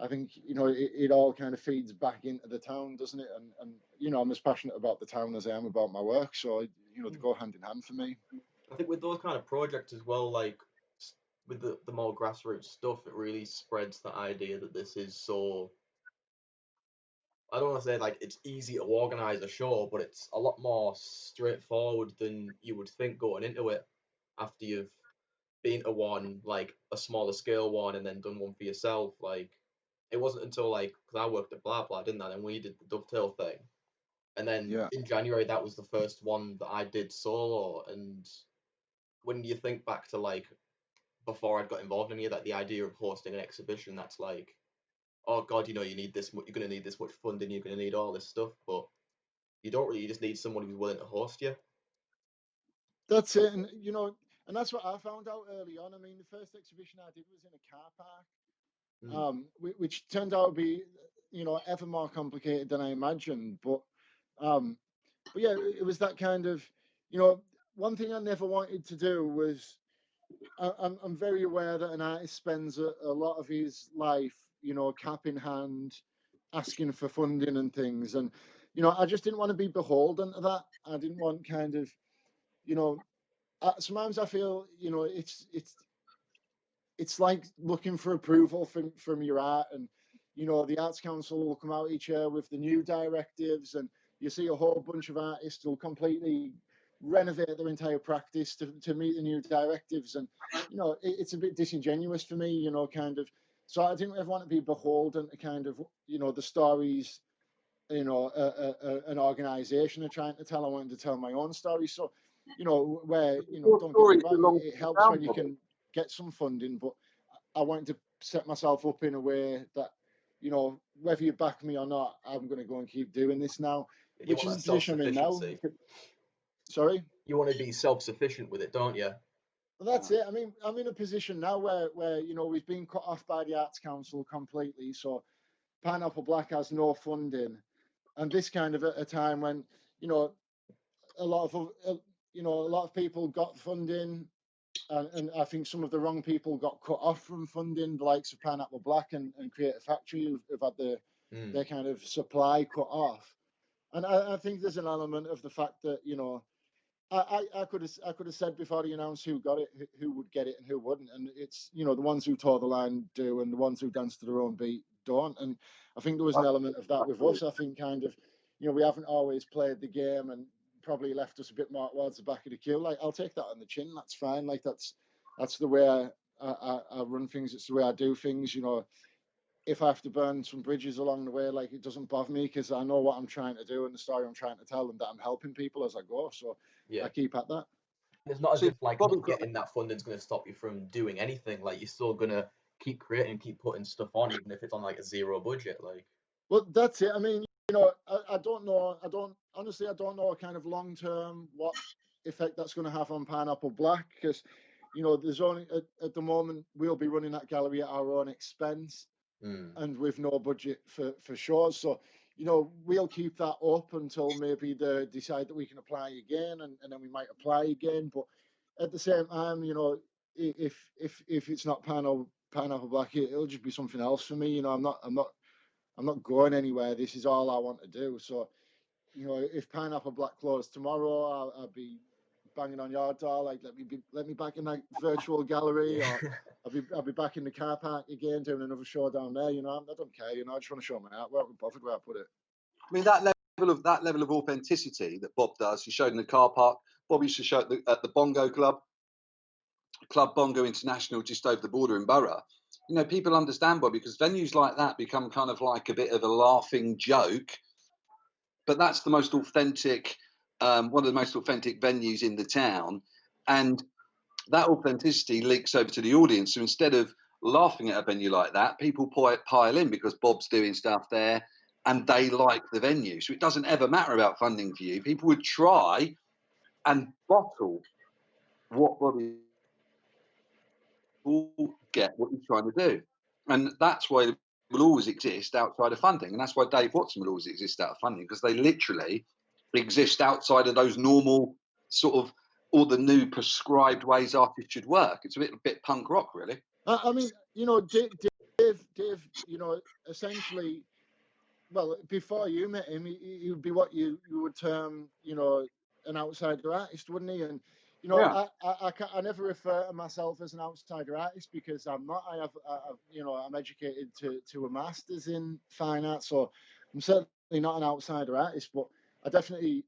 I think it all kind of feeds back into the town, doesn't it? And I'm as passionate about the town as I am about my work, so they go hand in hand for me. I think with those kind of projects as well, like with the more grassroots stuff, it really spreads the idea that this is so I don't want to say like it's easy to organize a show, but it's a lot more straightforward than you would think going into it after you've been to one, like a smaller scale one, and then done one for yourself. Like it wasn't until like, because I worked at Blah Blah, didn't I? And we did the dovetail thing, and then Yeah. in January that was the first one that I did solo. And when you think back to like before I'd got involved in any of that, the idea of hosting an exhibition, that's like, oh god, you need this much, you're gonna need this much funding, you're gonna need all this stuff, but you don't really, you just need someone who's willing to host you. That's it, and and that's what I found out early on. I mean, the first exhibition I did was in a car park, which turned out to be, ever more complicated than I imagined. Um, but yeah, it was that kind of, one thing I never wanted to do was, I'm very aware that an artist spends a lot of his life, cap in hand, asking for funding and things, and I just didn't want to be beholden to that. I didn't want kind of, you know, sometimes I feel, it's like looking for approval from your art, and the Arts Council will come out each year with the new directives, and you see a whole bunch of artists who'll completely renovate their entire practice to meet the new directives, and it's a bit disingenuous for me, kind of. So I didn't ever want to be beholden to kind of the stories an organization are trying to tell. I wanted to tell my own story. So where Your don't get me story wrong, belongs it to the helps town, when you Bobby. can get some funding, but I wanted to set myself up in a way that whether you back me or not, I'm going to go and keep doing this now, You which want is that the position I'm in now. self-sufficiency. Sorry. You want to be self-sufficient with it, don't you? Well, that's it. I mean, I'm in a position now where we've been cut off by the Arts Council completely. So Pineapple Black has no funding, and this kind of at a time when you know a lot of a lot of people got funding, and I think some of the wrong people got cut off from funding, the likes of Pineapple Black and Creative Factory, who've had Mm. their kind of supply cut off. And I think there's an element of the fact that I could have said before they announced who got it, who would get it and who wouldn't, and it's the ones who tore the line do, and the ones who dance to their own beat don't. And I think there was an element of that with us. I think kind of we haven't always played the game, and probably left us a bit more towards the back of the queue. Like, I'll take that on the chin. That's fine. Like, that's the way I run things. It's the way I do things. If I have to burn some bridges along the way, like, it doesn't bother me, because I know what I'm trying to do and the story I'm trying to tell, and that I'm helping people as I go. So Yeah. I keep at that. It's not as See, if like Bobby's not got getting that funding is going to stop you from doing anything. Like you're still gonna keep creating, keep putting stuff on, even if it's on like a zero budget. Like, Well, that's it. I mean, I don't know. I don't know kind of long term what effect that's going to have on Pineapple Black, because, there's only at the moment we'll be running that gallery at our own expense and with no budget for shows. So, we'll keep that up until maybe they decide that we can apply again, and then we might apply again. But at the same time, if it's not Pineapple Black, it'll just be something else for me. I'm not going anywhere. This is all I want to do. So, if Pineapple Black closed tomorrow, I'll be banging on your door, like, let me back in that virtual gallery, or I'll be back in the car park again doing another show down there. I don't care. I just want to show my art. Where I'm bothered where I put it. I mean, that level of authenticity that Bob does. He showed in the car park. Bob used to show at the Bongo Club Bongo International, just over the border in Borough. People understand Bob, because venues like that become kind of like a bit of a laughing joke. But that's the most authentic, one of the most authentic venues in the town, and that authenticity leaks over to the audience. So instead of laughing at a venue like that, people pile in because Bob's doing stuff there and they like the venue. So it doesn't ever matter about funding for you. People would try and bottle what Bobby will get what you're trying to do. And that's why it will always exist outside of funding. And that's why Dave Watson will always exist out of funding, because they literally exist outside of those normal sort of all the new prescribed ways artists should work. It's a bit punk rock, really. I mean, Dave, essentially, well, before you met him, he would be what you would term, an outsider artist, wouldn't he? And Yeah. I never refer to myself as an outsider artist, because I'm not. I'm educated to a master's in fine art, so I'm certainly not an outsider artist, but I definitely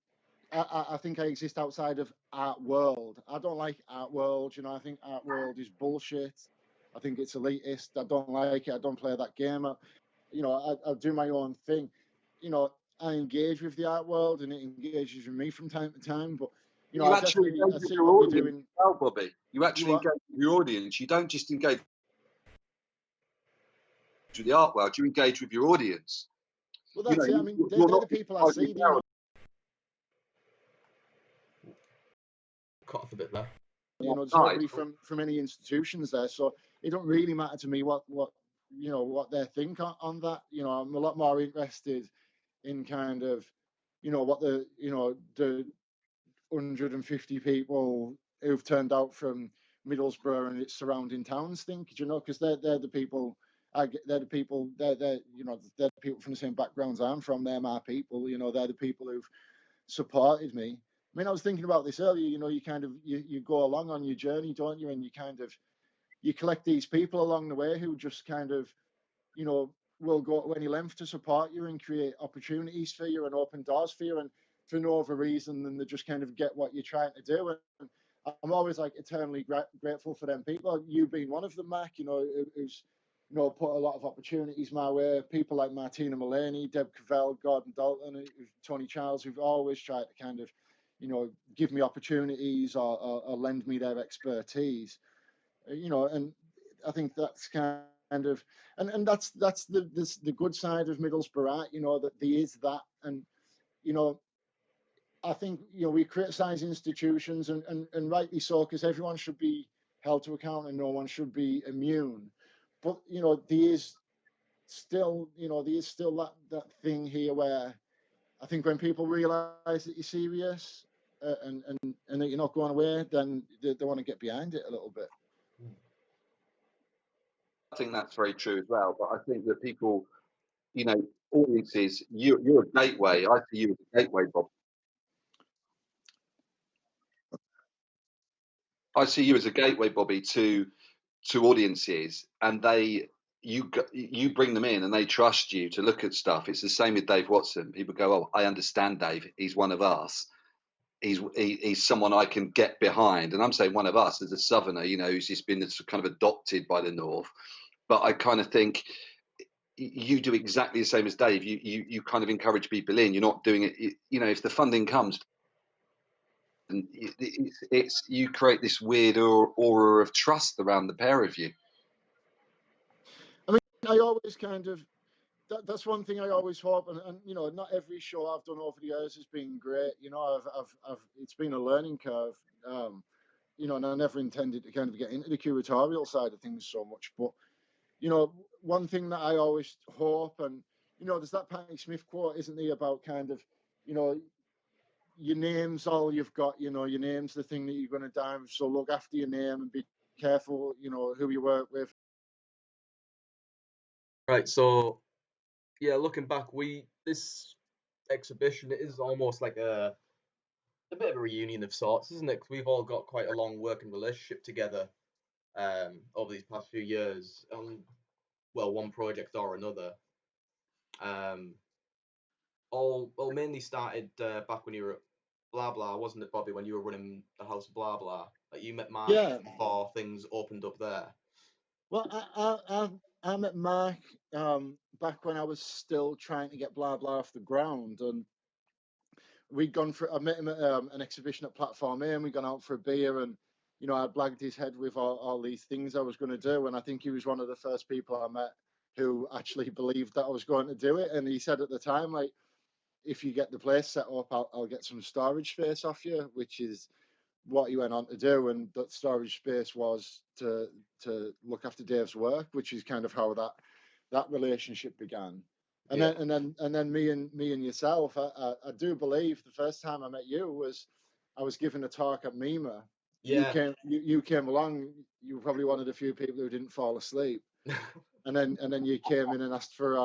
I think I exist outside of art world. I don't like art world. You know, I think art world is bullshit. I think it's elitist. I don't like it. I don't play that game. I do my own thing. You know, I engage with the art world and it engages with me from time to time. But You actually I engage with see your what you're audience doing. as well, Bobby. You You actually what? engage with your audience. You don't just engage with the art world. You engage with your audience. Well, You know, that's it. I mean, you're they're not the people I arguing see. You down know, Cut off a bit there. there's outside. nobody from any institutions there, so it don't really matter to me what what they think on that. You know, I'm a lot more interested in kind of what the 150 people who've turned out from Middlesbrough and its surrounding towns think, because they're the people. They're the people. They're the people from the same backgrounds I'm from. They're my people. They're the people who've supported me. I mean, I was thinking about this earlier. You kind of you go along on your journey, don't you? And you collect these people along the way who just kind of you know, will go to any length to support you and create opportunities for you and open doors for you, and for no other reason than to just kind of get what you're trying to do. And I'm always like eternally grateful for them people. You being one of them, Mark. Who's put a lot of opportunities my way. People like Martina Mullaney, Deb Cavell, Gordon Dalton, Tony Charles, who've always tried to kind of give me opportunities or lend me their expertise. And I think that's kind of that's the good side of Middlesbrough art, that there is that. And you know I think we criticize institutions, and rightly so, because everyone should be held to account and no one should be immune. But there is still that thing here where I think when people realize that you're serious, and that you're not going away, then they want to get behind it a little bit. I think that's very true as well. But I think that people, you know, audiences, you're a gateway. I see you as a gateway, Bob. I see you as a gateway, Bobby, to audiences, and you bring them in, and they trust you to look at stuff. It's the same with Dave Watson. People go, "Oh, I understand Dave. He's one of us. He's someone I can get behind." And I'm saying one of us as a Southerner, who's just been kind of adopted by the North. But I kind of think you do exactly the same as Dave. You kind of encourage people in. You're not doing it. If the funding comes, and it's you create this weird aura of trust around the pair of you. I mean, I always kind of that's one thing I always hope, and not every show I've done over the years has been great. I've it's been a learning curve. And I never intended to kind of get into the curatorial side of things so much. But one thing that I always hope, and there's that Patti Smith quote, isn't there, about kind of, your name's all you've got. Your name's the thing that you're going to die with. So look after your name and be careful. Who you work with. Right, so yeah, looking back, this exhibition is almost like a bit of a reunion of sorts, isn't it? 'Cause we've all got quite a long working relationship together over these past few years on, well, one project or another. Um, all well mainly started back when you were at Blah Blah, wasn't it, Bobby? When you were running the house Blah Blah, like you met Mark Yeah. before things opened up there. Well, I met Mark back when I was still trying to get Blah Blah off the ground, and I met him at an exhibition at Platform A, and we'd gone out for a beer, and I blagged his head with all these things I was going to do, and I think he was one of the first people I met who actually believed that I was going to do it. And he said at the time, like, if you get the place set up, I'll get some storage space off you, which is what he went on to do. And that storage space was to look after Dave's work, which is kind of how that relationship began. And Yeah. then me and yourself, I do believe the first time I met you was I was giving a talk at Mima. Yeah. You came along. You were probably one of the few people who didn't fall asleep. and then you came in and asked for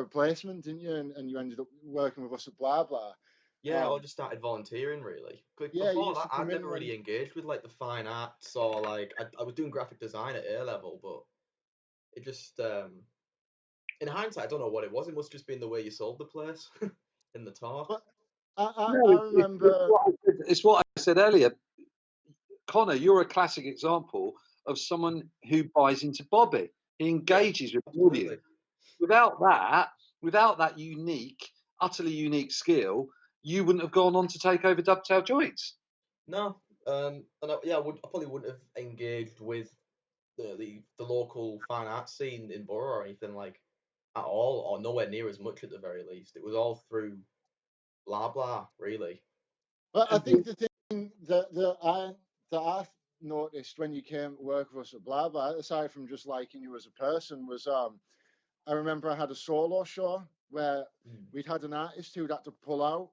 a placement, didn't you? And you ended up working with us at Blah Blah. Yeah, I just started volunteering really. Yeah, you Before used that, to I'd come in never when. really engaged with like the fine arts or like I was doing graphic design at A level, but it just in hindsight, I don't know what it was. It must just been the way you sold the place in the talk. But I, No, I, I remember. it's what I said earlier. Connor, you're a classic example of someone who buys into Bobby. He Yeah, engages with the absolutely. audience. Without that unique, utterly unique skill, you wouldn't have gone on to take over Dovetail Joints. No, and I probably wouldn't have engaged with the local fine arts scene in Borough or anything like at all, or nowhere near as much at the very least. It was all through blah blah, really. But I And think the thing that I noticed when you came to work with us at Blah Blah, aside from just liking you as a person, was I remember I had a solo show where mm, we'd had an artist who'd had to pull out,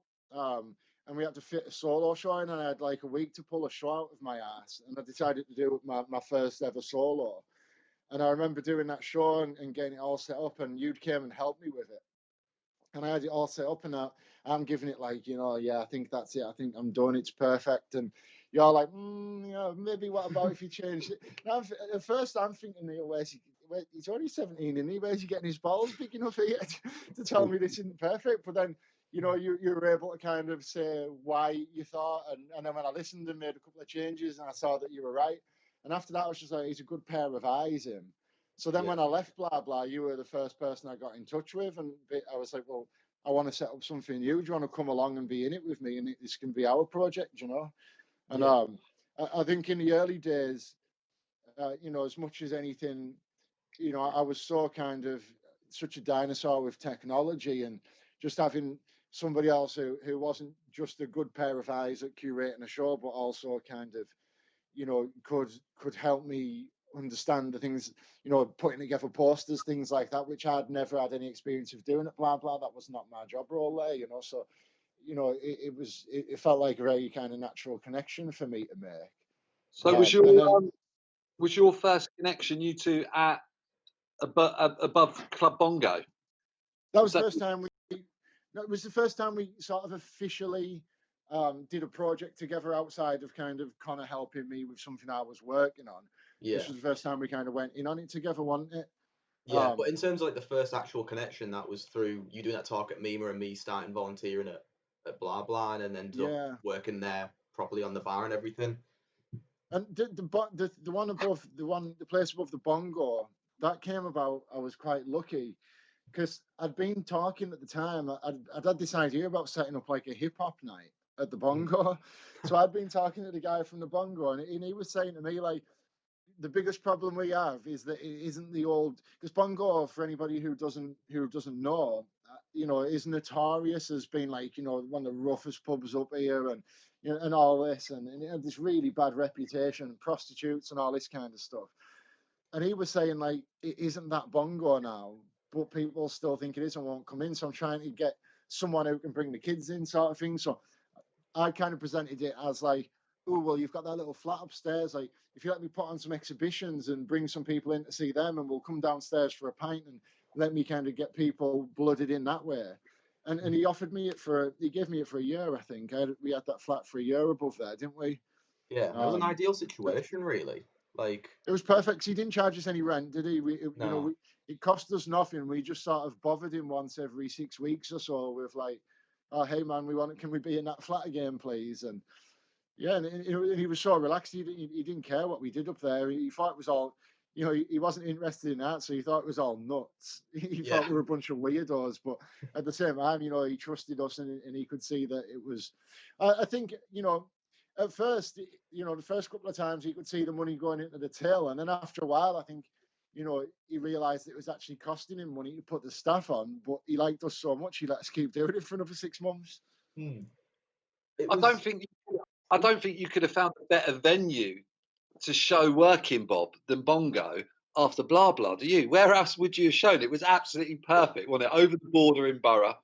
and we had to fit a solo show in, and I had like a week to pull a show out of my ass, and I decided to do my first ever solo. And I remember doing that show and getting it all set up, and you'd came and helped me with it. And I had it all set up, and I'm giving it like, yeah, I think that's it. I think I'm done. It's perfect. And you're like, maybe what about if you changed it? Now, at first, I'm thinking, he's only 17, and where's he getting his balls big enough here to tell me this isn't perfect? But then, you were able to kind of say why you thought, and then when I listened and made a couple of changes, and I saw that you were right. And after that, I was just like, he's a good pair of eyes, him. So then yeah, when I left Blah Blah, you were the first person I got in touch with, and I was like, well, I want to set up something new. Do you want to come along and be in it with me? And this can be our project, you know? And yeah, I think in the early days, as much as anything, I was so kind of such a dinosaur with technology, and just having somebody else who wasn't just a good pair of eyes at curating a show, but also kind of could help me understand the things, putting together posters, things like that, which I'd never had any experience of doing at Blah Blah. That was not my job role there. So, it felt like a very kind of natural connection for me to make. So And then was your first connection you two at above Club Bongo? that Was was the that first time no, it was the first time we sort of officially did a project together outside of kind of Connor helping me with something I was working on. This yeah, was the first time we kind of went in on it together, wasn't it? yeah. But Um, in terms of like the first actual connection, that was through you doing that talk at Mima and me starting volunteering at Blah Blah, and then ended up yeah. working there properly on the bar and everything. And the one above the place above the bongo that came about. I was quite lucky because I'd been talking at the time. I'd had this idea about setting up like a hip hop night at the Mm. bongo. So I'd been talking to the guy from the bongo, and he was saying to me like, the biggest problem we have is that it isn't the old, because bongo, for anybody who doesn't know, is notorious as being like one of the roughest pubs up here, and and all this, and it had this really bad reputation, prostitutes and all this kind of stuff. And he was saying like, it isn't that bongo now, but people still think it is and won't come in. So I'm trying to get someone who can bring the kids in, sort of thing. So I kind of presented it as like, oh, well, you've got that little flat upstairs. Like, if you let me put on some exhibitions and bring some people in to see them, and we'll come downstairs for a pint and let me kind of get people blooded in that way. And he offered me he gave me it for a year, I think. We had that flat for a year above there, didn't we? Yeah, it was an Um, ideal but situation, really. Like, it was perfect 'cause he didn't charge us any rent, did he? no, It cost us nothing. We just sort of bothered him once every 6 weeks or so with like, oh, hey man, can we be in that flat again, please? And yeah, and he was so relaxed. He didn't care what we did up there. He thought it was all, he wasn't interested in that, so he thought it was all nuts. He yeah, thought we were a bunch of weirdos, but at the same time, he trusted us, and he could see that it was. I think at first, the first couple of times he could see the money going into the till, and then after a while, I think. He realised it was actually costing him money to put the staff on, but he liked us so much he let us keep doing it for another 6 months. hmm. It I don't was. think I don't think you could have found a better venue to show working Bob than Bongo after Blah Blah. Do you? Where else would you have shown? It was absolutely perfect, wasn't it? Over the border in Borough.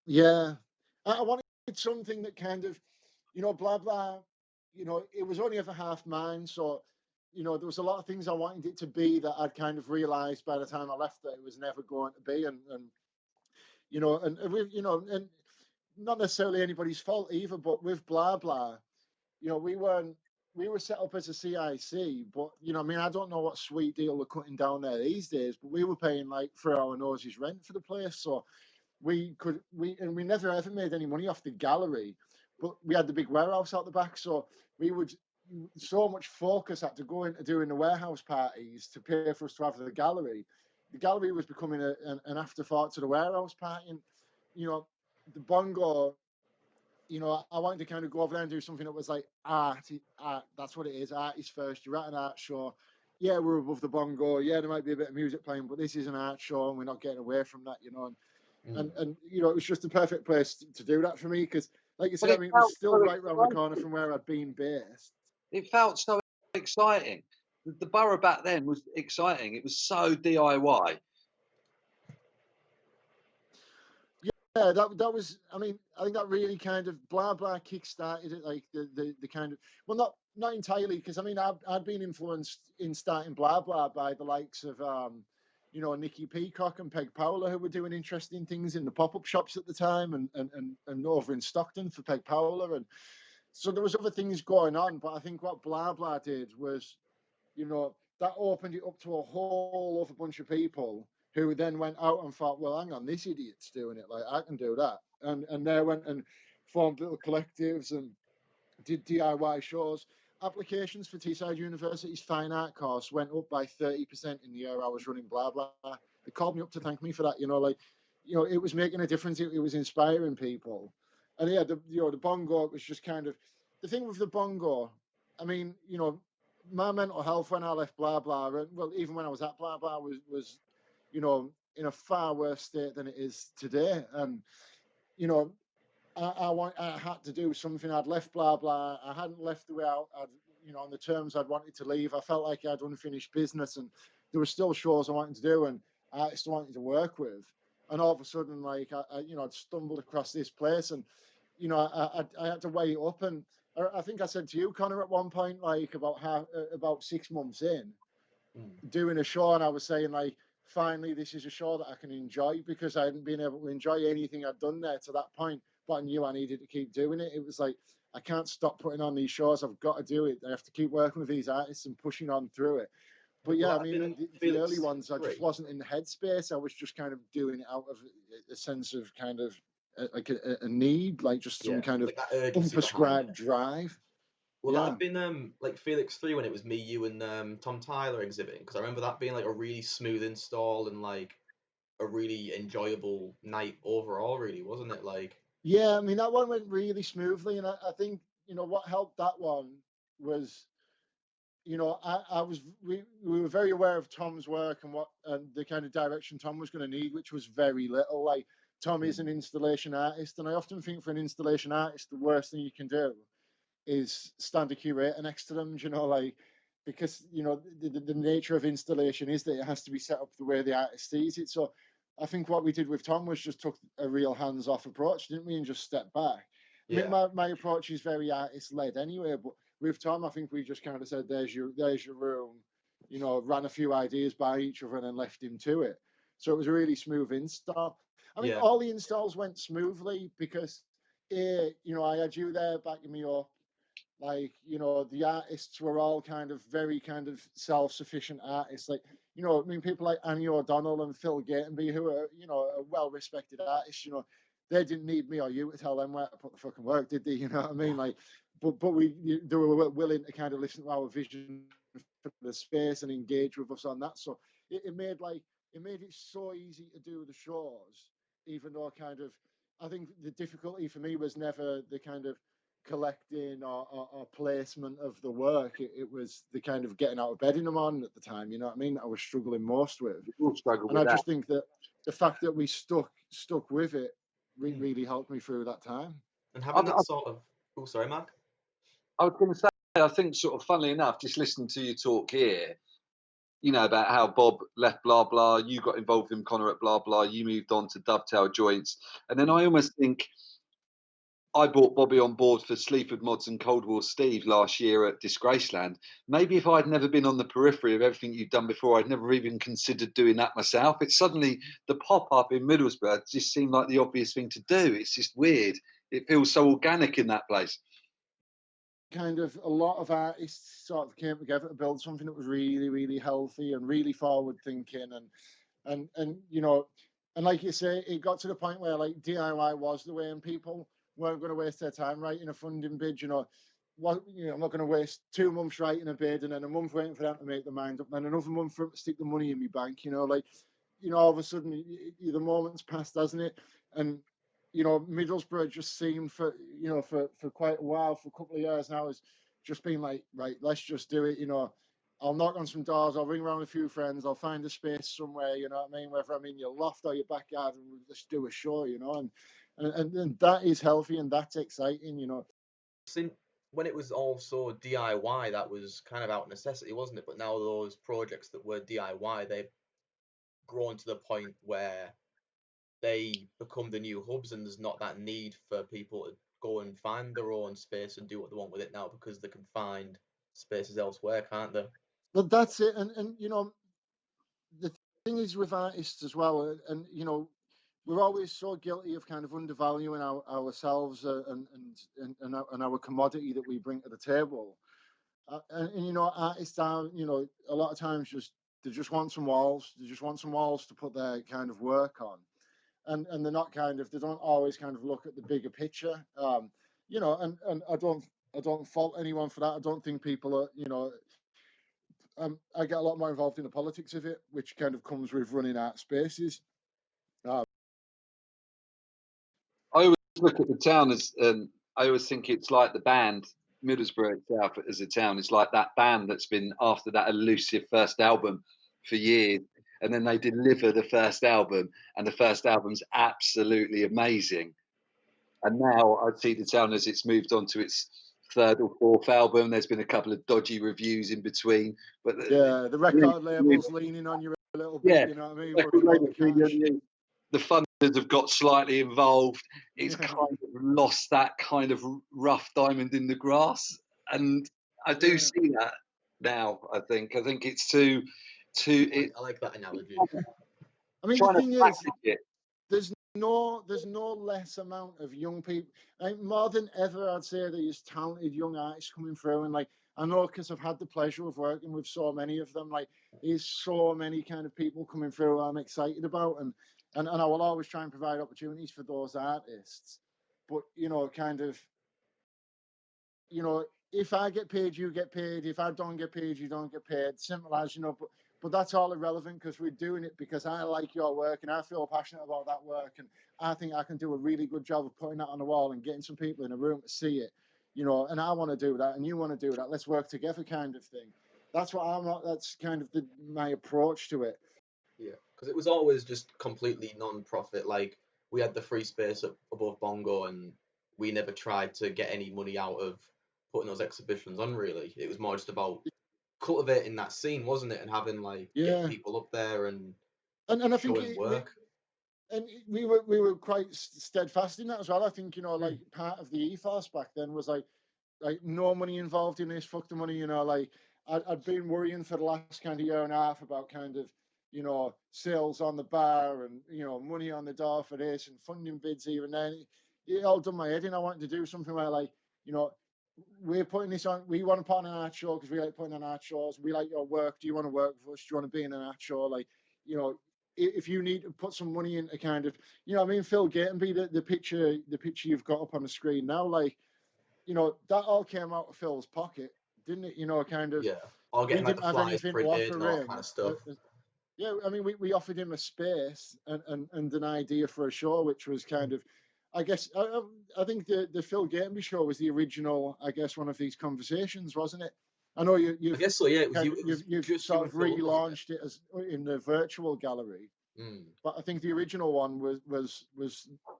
Yeah, I wanted something that kind of, blah blah. It was only ever half mine, so there was a lot of things I wanted it to be that I'd kind of realised by the time I left that it was never going to be, and we, and not necessarily anybody's fault either, but with blah blah, we weren't. we were set up as a CIC, but you know, I mean, I don't know what sweet deal they're cutting down there these days, but we were paying like for our noses rent for the place, so we never ever made any money off the gallery, but we had the big warehouse out the back, so we would so much focus had to go into doing the warehouse parties to pay for us to have the gallery. The gallery was becoming an afterthought to the warehouse party, and you know, the bongo. You know, I wanted to kind of go over there and do something that was like art. That's what it is. Art is first. You're at an art show. Yeah, we're above the bongo. Yeah, there might be a bit of music playing, but this is an art show, and we're not getting away from that. You know, and you know, it was just the perfect place to do that for me because, like you But said, I mean, it was still right round the corner from where I'd been based. it felt so exciting. The borough back then was exciting. It was so DIY. Yeah, that was. I mean, I think that really kind of blah blah kick-started it, like the kind of not entirely because I mean I'd been influenced in starting blah blah by the likes of you know, Nicky Peacock and Peg Powler, who were doing interesting things in the pop-up shops at the time, and over in Stockton for Peg Powler, and so there was other things going on. But I think what blah blah did was, you know, that opened it up to a whole other bunch of people who then went out and thought, well, hang on, this idiot's doing it. Like, I can do that. And they went and formed little collectives and did DIY shows. Applications for Teesside University's fine art course went up by 30% in the year I was running blah, blah. They called me up to thank me for that. You know, like, you know, it was making a difference. It was inspiring people. And yeah, the bongo was just kind of, the thing with the bongo, I mean, you know, my mental health when I left blah blah, and well, even when I was at blah blah, was you know, in a far worse state than it is today. And you know, I had to do something. I'd left blah blah. I hadn't left the way I'd you know, on the terms I'd wanted to leave. I felt like I had unfinished business, and there were still shows I wanted to do and artists I wanted to work with. And all of a sudden, like you know, I'd stumbled across this place, and you know, I had to weigh it up. And I think I said to you, Connor, at one point, like about 6 months in, doing a show, and I was saying like, finally, this is a show that I can enjoy, because I hadn't been able to enjoy anything I'd done there to that point, but I knew I needed to keep doing it. It was like, I can't stop putting on these shows. I've got to do it. I have to keep working with these artists and pushing on through it. But yeah, I mean, the early ones, I just wasn't in the headspace. I was just kind of doing it out of a sense of kind of like a need, like just some kind of like unprescribed drive. Well, that'd have been like Felix 3 when it was me, you, and Tom Tyler exhibiting, because I remember that being like a really smooth install and like a really enjoyable night overall, really, wasn't it? Like, yeah, I mean, that one went really smoothly, and I think, you know, what helped that one was, you know, we were very aware of Tom's work and the kind of direction Tom was going to need, which was very little. Like, Tom is an installation artist, and I often think for an installation artist, the worst thing you can do is stand a curator next to them, you know, like, because, you know, the nature of installation is that it has to be set up the way the artist sees it. So I think what we did with Tom was just took a real hands-off approach, didn't we, and just step back. I mean, my approach is very artist-led anyway, but with Tom, I think we just kind of said, there's your room, you know, ran a few ideas by each other and then left him to it. So it was a really smooth install. I mean, all the installs went smoothly because, you know, I had you there backing me up. Like, you know, the artists were all kind of very kind of self-sufficient artists. Like, you know, I mean, people like Annie O'Donnell and Phil Gatenby, who are, you know, are well-respected artists, you know, they didn't need me or you to tell them where to put the fucking work, did they? You know what I mean? Like, but they were willing to kind of listen to our vision for the space and engage with us on that. So it made it so easy to do the shows, even though kind of, I think the difficulty for me was never the kind of collecting or placement of the work. It was the kind of getting out of bed in the morning at the time, you know what I mean, that I was struggling most with. And I just think that the fact that we stuck with it really helped me through that time. And having that sort of, oh, sorry, Mark. I was going to say, I think sort of funnily enough, just listening to you talk here, you know, about how Bob left blah blah, you got involved in Connor at blah blah, you moved on to Dovetail Joints, and then I almost think I brought Bobby on board for Sleaford Mods and Cold War Steve last year at Disgraceland. Maybe if I'd never been on the periphery of everything you've done before, I'd never even considered doing that myself. It's suddenly the pop-up in Middlesbrough just seemed like the obvious thing to do. It's just weird. It feels so organic in that place. kind of a lot of artists sort of came together to build something that was really, really healthy and really forward thinking, and you know, and like you say, it got to the point where like DIY was the way, and people weren't going to waste their time writing a funding bid. You know, what, you know, I'm not going to waste 2 months writing a bid and then a month waiting for them to make their mind up, and then another month for them to stick the money in my bank. You know, like, you know, all of a sudden the moment's passed, hasn't it? And you know, Middlesbrough just seemed for, you know, for quite a while, for a couple of years now, has just been like, right, let's just do it. You know, I'll knock on some doors, I'll ring around a few friends, I'll find a space somewhere, you know what I mean, whether I'm in your loft or your backyard, and we'll just do a show, you know, and that is healthy and that's exciting, you know. Since when it was also DIY, that was kind of out of necessity, wasn't it? But now those projects that were DIY, they've grown to the point where they become the new hubs, and there's not that need for people to go and find their own space and do what they want with it now, because they can find spaces elsewhere, can't they? But that's it, and you know, the thing is with artists as well, and you know, we're always so guilty of kind of undervaluing ourselves, and our commodity that we bring to the table. And you know, artists are, you know, a lot of times just they just want some walls. They just want some walls to put their kind of work on, and they're not kind of, they don't always kind of look at the bigger picture. You know, and I don't fault anyone for that. I don't think people are, you know. I get a lot more involved in the politics of it, which kind of comes with running art spaces. Um, I always look at the town as, I always think it's like the band Middlesbrough itself as a town. It's like that band that's been after that elusive first album for years, and then they deliver the first album, and the first album's absolutely amazing. And now I see the town as it's moved on to its third or fourth album. There's been a couple of dodgy reviews in between, but yeah, the record label's leaning on you a little bit, yeah, you know what I mean? record Worried about the labels really on cash. you. The funders have got slightly involved. It's Yeah, kind of lost that kind of rough diamond in the grass, and I do yeah. see that now. I think it's too I like that analogy. I mean, the trying to thing is, package it. there's no less amount of young people. Like, more than ever, I'd say there's talented young artists coming through, and like, I know because I've had the pleasure of working with so many of them. Like, there's so many kind of people coming through I'm excited about, and I will always try and provide opportunities for those artists. But you know, kind of, you know, if I get paid, you get paid. If I don't get paid, you don't get paid. Simple as, you know. But that's all irrelevant, because we're doing it because I like your work and I feel passionate about that work, and I think I can do a really good job of putting that on the wall and getting some people in a room to see it, you know. And I want to do that, and you want to do that. Let's work together, kind of thing. That's what I'm. That's kind of my approach to it. Yeah, because it was always just completely non-profit. Like, we had the free space up above Bongo, and we never tried to get any money out of putting those exhibitions on. Really, it was more just about cultivating that scene, wasn't it, and having like getting Yeah, people up there and and I think showing work. we were quite steadfast in that as well. I think, you know, like Mm. part of the ethos back then was like no money involved in this, fuck the money, you know. Like, I'd been worrying for the last kind of year and a half about kind of, you know, sales on the bar and, you know, money on the door for this and funding bids here and then. It all done my head in. I wanted to do something where, like, you know, we're putting this on, we want to put on an art show because we like putting on art shows, we like your work, do you want to work with us, do you want to be in an art show? Like, you know, if you need to put some money into kind of, you know, I mean, Phil Gatenby, the picture you've got up on the screen now, like, you know, that all came out of Phil's pocket, didn't it? You know, kind of, Yeah, or we getting like didn't the have flyers anything to printed and offer all that kind him. of stuff. Yeah, I mean, we offered him a space and an idea for a show, which was kind of, I guess, I think the Phil Gatenby show was the original, I guess, one of these conversations, wasn't it? I know I you've guess so. Yeah, it was kind you. of, It you've was you've just you sort and of Phil, wasn't it? relaunched it as in the virtual gallery, Mm. but I think the original one was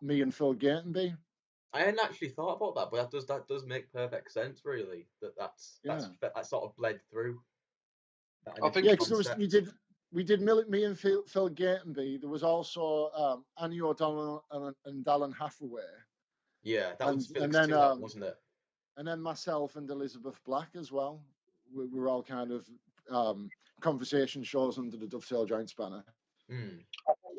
me and Phil Gatenby. I hadn't actually thought about that, but that does make perfect sense, really. Yeah. That sort of bled through that I initial think Yeah, it because was, we concept. did me and Phil Gatenby. There was also Annie O'Donnell and Alan Hathaway, Yeah, that was and Felix too, that one, wasn't it? then myself and Elizabeth Black as well. We were all kind of conversation shows under the Dovetail Giants banner. Mm.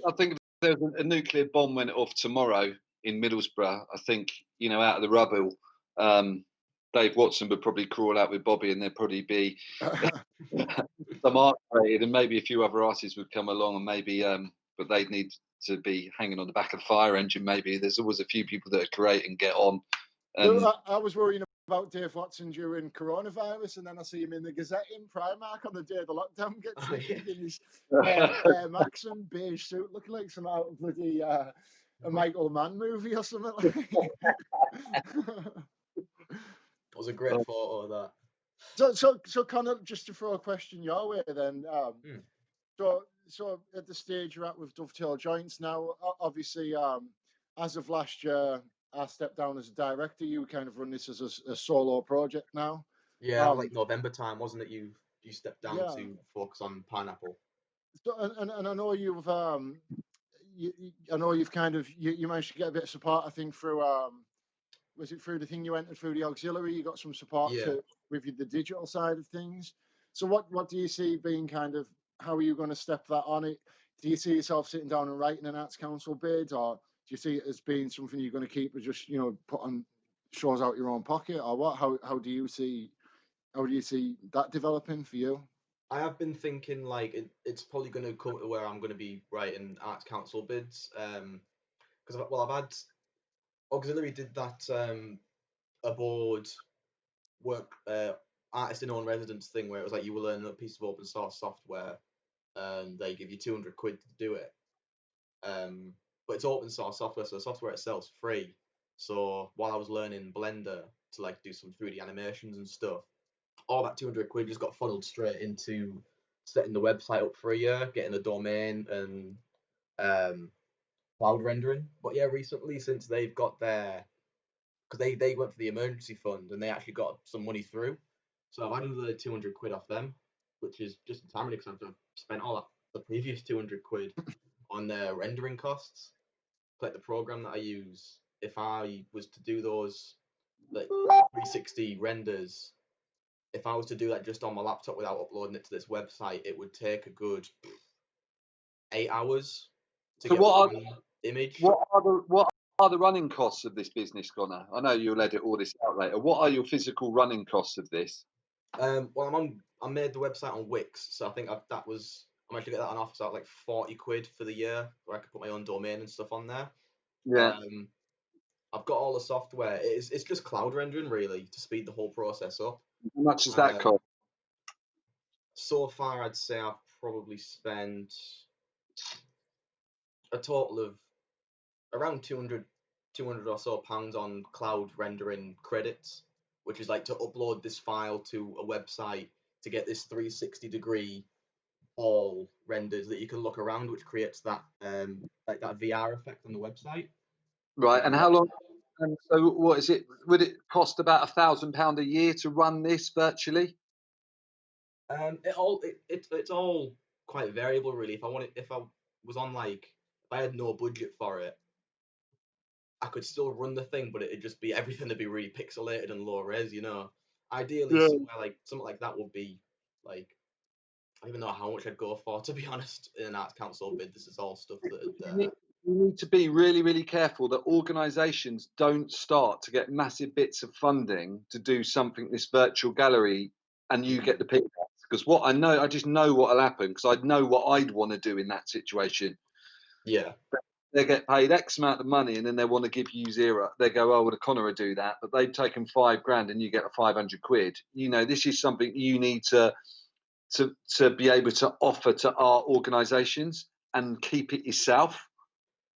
I think if there's a nuclear bomb went off tomorrow in Middlesbrough, I think, you know, out of the rubble. Dave Watson would probably crawl out with Bobby, and there'd probably be some art created, and maybe a few other artists would come along, and maybe but they'd need to be hanging on the back of the fire engine. Maybe there's always a few people that are create and get on. And Well, I was worrying about Dave Watson during coronavirus, and then I see him in the Gazette in Primark on the day of the lockdown, gets in his Air Max and beige suit, looking like some out of bloody a Michael Mann movie or something like that. It was a great photo of that. So Connor, just to throw a question your way then. So at the stage you're at with Dovetail Joints now, obviously, as of last year, I stepped down as a director. You kind of run this as a solo project now. Yeah, like November time, wasn't it? You stepped down Yeah. to focus on Pineapple. So, and I know you've I know you've kind of you managed to get a bit of support, I think, through was it through the thing you entered through the auxiliary? You got some support with the digital side of things. So what do you see being kind of, how are you going to step that on it? Do you see yourself sitting down and writing an Arts Council bid, or do you see it as being something you're going to keep, or just put on shows out your own pocket, or what? How do you see that developing for you? I have been thinking like it's probably going to come to where I'm going to be writing Arts Council bids. Because I've had auxiliary did that aboard work artist in own residence thing where it was like you will learn a piece of open source software and they give you 200 quid to do it. But it's open source software, so the software itself's free. So while I was learning Blender to like do some 3D animations and stuff, all that 200 quid just got funneled straight into setting the website up for a year, getting a domain and cloud rendering. But yeah, recently since they've got their, because they went for the emergency fund and they actually got some money through. So I've had another 200 quid off them, which is just in time because I've spent all that, the previous 200 quid on their rendering costs. Like the program that I use, if I was to do those like 360 renders, if I was to do that just on my laptop without uploading it to this website, it would take a good 8 hours to get one image. What are the running costs of this business, Connor? I know you'll edit all this out later. What are your physical running costs of this? Well, I made the website on Wix, so I think I'm actually get that on offer, so like 40 quid for the year, where I could put my own domain and stuff on there. Yeah. I've got all the software. It's just cloud rendering really to speed the whole process up. How much does that cost? So far, I'd say I've probably spent a total of around 200 or so pounds on cloud rendering credits, which is like to upload this file to a website to get this 360-degree all rendered that you can look around, which creates that like that VR effect on the website. Right, and how long? And so, what is it? Would it cost about £1,000 a year to run this virtually? It's all quite variable, really. If I was on like, if I had no budget for it, I could still run the thing, but it'd just be everything would be really pixelated and low res, Ideally, something like that would be like, I don't even know how much I'd go for, to be honest, in an Arts Council bid. This is all stuff that You need to be really, really careful that organisations don't start to get massive bits of funding to do something this virtual gallery, and you get the pickups. Because what I know, I just know what will happen. Because I know what I'd want to do in that situation. Yeah. They get paid X amount of money, and then they want to give you zero. They go, "Oh, well, the Connor would do that," but they've taken £5,000, and you get a 500 quid. This is something you need to be able to offer to our organisations and keep it yourself.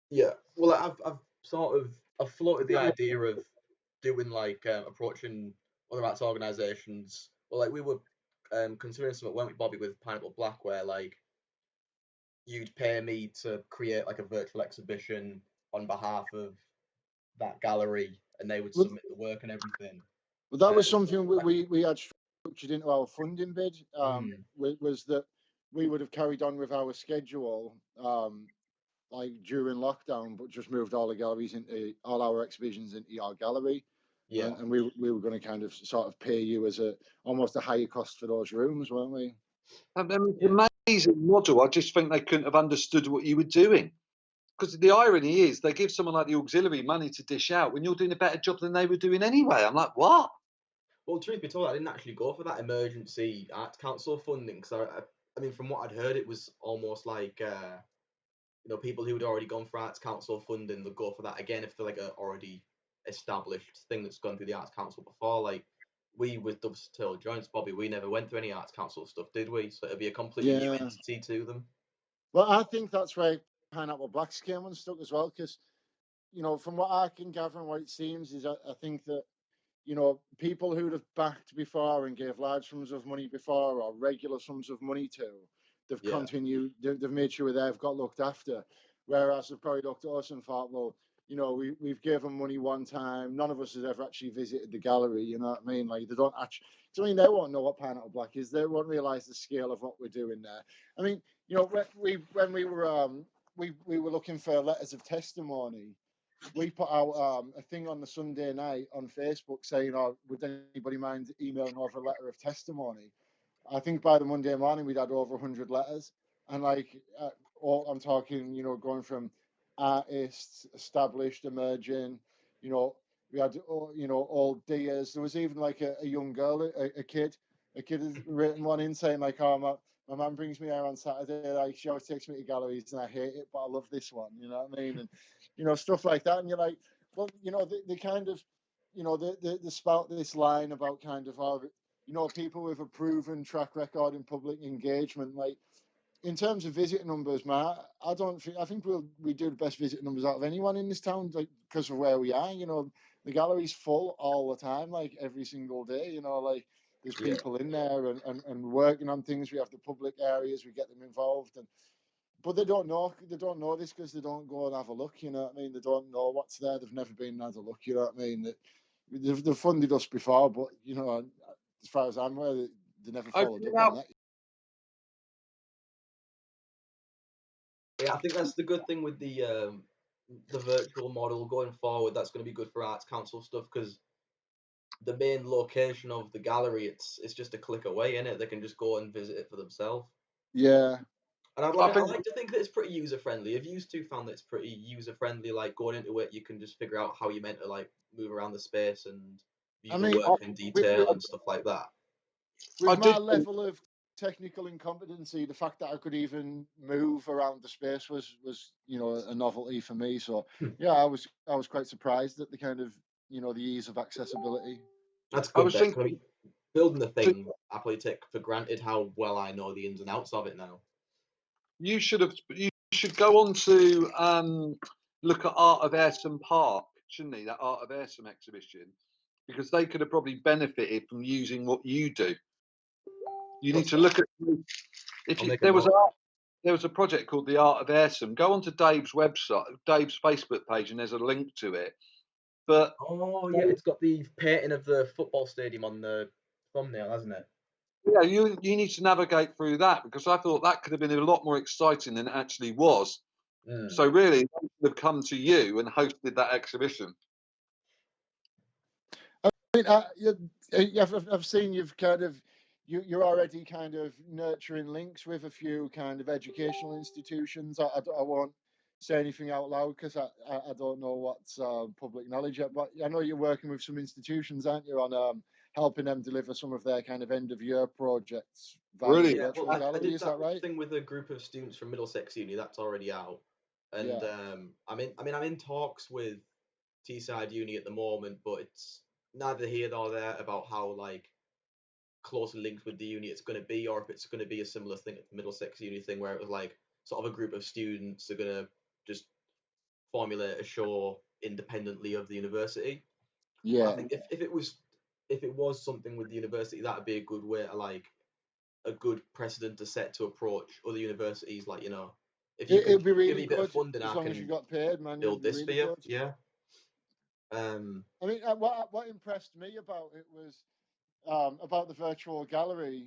Yeah, well, I've floated the idea of doing like approaching other arts organisations. Well, like we were considering something, weren't we, Bobby, with Pineapple Black, where like you'd pay me to create like a virtual exhibition on behalf of that gallery, and they would submit the work and everything. Well, that was something we had structured into our funding bid. Was that we would have carried on with our schedule like during lockdown, but just moved all the galleries into all our exhibitions into our gallery. Yeah, and we were going to kind of sort of pay you as almost a higher cost for those rooms, weren't we? I mean, it's amazing model. I just think they couldn't have understood what you were doing. Because the irony is, they give someone like the auxiliary money to dish out when you're doing a better job than they were doing anyway. I'm like, what? Well, truth be told, I didn't actually go for that emergency arts council funding because I mean, from what I'd heard, it was almost like people who'd already gone for arts council funding would go for that again if they're like a already established thing that's gone through the arts council before. Like we with Dove's Tail Joints, Bobby, we never went through any arts council stuff, did we? So it'd be a completely new Yeah. entity to them. Well, I think that's where Pineapple Blacks came unstuck as well, because from what I can gather and what it seems is, I think that people who'd have backed before and gave large sums of money before or regular sums of money to, they've Yeah. continued, they've made sure they've got looked after. Whereas they've probably looked at us and thought, well, we've given money one time. None of us has ever actually visited the gallery. You know what I mean? Like, they don't actually, I mean, they won't know what Pineapple Black is. They won't realise the scale of what we're doing there. I mean, when we were looking for letters of testimony, we put out a thing on the Sunday night on Facebook saying, "Oh, would anybody mind emailing over a letter of testimony?" I think by the Monday morning we'd had over 100 letters, and I'm talking, going from artists, established, emerging, we had, old dears. There was even like a young girl, a kid has written one in saying like, "Oh, my mum brings me here on Saturday. Like, she always takes me to galleries, and I hate it, but I love this one." You know what I mean? And stuff like that. And you're like, well, they kind of, they spout this line about kind of people with a proven track record in public engagement. Like, in terms of visit numbers, Matt, I think we do the best visit numbers out of anyone in this town, like, because of where we are. The gallery's full all the time, like every single day. Like, there's people in there and working on things. We have the public areas, we get them involved, but they don't know this because they don't go and have a look. You know what I mean? They don't know what's there. They've never been and had a look. You know what I mean? They've funded us before, but as far as I'm aware, they never followed up on that. Yeah, I think that's the good thing with the virtual model going forward. That's going to be good for arts council stuff because the main location of the gallery, it's just a click away, in it. They can just go and visit it for themselves. Yeah. And I I think like to think that it's pretty user friendly. Have you two found that it's pretty user friendly? Like going into it, you can just figure out how you're meant to like move around the space and view I the mean, work in with, detail and stuff like that. I my did. level of technical incompetency, the fact that I could even move around the space was a novelty for me. So yeah, I was quite surprised at the kind of the ease of accessibility. That's I good was then. 'Cause I thinking. mean, building the thing, I probably take for granted how well I know the ins and outs of it now. You should go on to look at Art of Ayrsham Park, shouldn't he? That Art of Ayrsham exhibition, because they could have probably benefited from using what you do. You need What's to that? look at I'll make a there was note. a project called the Art of Ayrsham. Go onto Dave's website, Dave's Facebook page, and there's a link to it. But Oh yeah, it's got the painting of the football stadium on the thumbnail, hasn't it? yeah, you need to navigate through that because I thought that could have been a lot more exciting than it actually was. So really, they should have come to you and hosted that exhibition. I mean, I've seen you've kind of you're already kind of nurturing links with a few kind of educational institutions. I won't say anything out loud because I don't know what's public knowledge yet, but I know you're working with some institutions, aren't you, on helping them deliver some of their kind of end of year projects via the Brilliant. Yeah, well, virtual I gallery. did Is that that right? thing with a group of students from Middlesex Uni. That's already out, and Yeah, I'm in talks with Teesside Uni at the moment, but it's neither here nor there about how like closely linked with the uni it's going to be, or if it's going to be a similar thing at the Middlesex Uni thing, where it was like sort of a group of students are going to just formulate a show independently of the university. But I yeah. think if it was something with the university, that'd be a good way to like a good precedent to set to approach other universities. Like if you It'd could be give really me a bit of good funding, as I long as you can got paid, man. It'd build be this for really you. good. Yeah. I mean, what impressed me about it was about the virtual gallery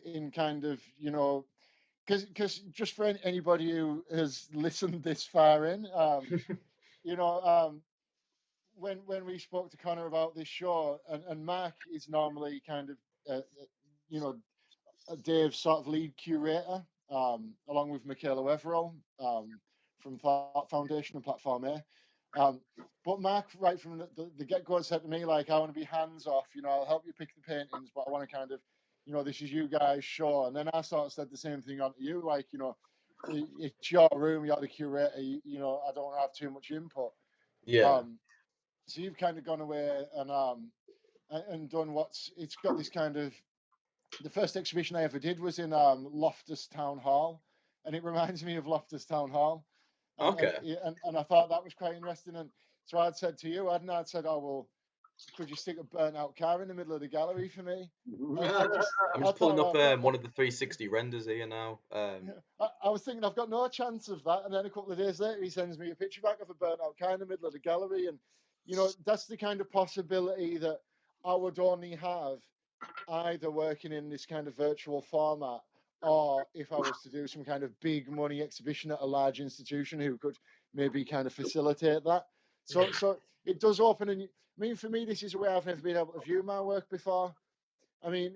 in kind of because just for anybody who has listened this far in, you know, when we spoke to Connor about this show, and Mark is normally kind of, you know, Dave's sort of lead curator, along with Michaela Wetherill from Thought Foundation and Platform A. But Mark, right from the get-go, said to me, like, I want to be hands-off, I'll help you pick the paintings, but I want to kind of, this is you guys' show. And then I sort of said the same thing onto you, like, it's your room, you're the curator, I don't have too much input. Yeah. So you've kind of gone away and done it's got this kind of, the first exhibition I ever did was in Loftus Town Hall, and it reminds me of Loftus Town Hall. Okay. And I thought that was quite interesting. And so I'd said to you, I'd said, oh, well, could you stick a burnt out car in the middle of the gallery for me? I'm I just pulling thought, up one of the 360 renders here now. I was thinking I've got no chance of that. And then a couple of days later, he sends me a picture back of a burnt out car in the middle of the gallery. And, that's the kind of possibility that I would only have either working in this kind of virtual format, or if I was to do some kind of big money exhibition at a large institution who could maybe kind of facilitate that. So it does open, and I mean, for me, this is a way I've never been able to view my work before. I mean,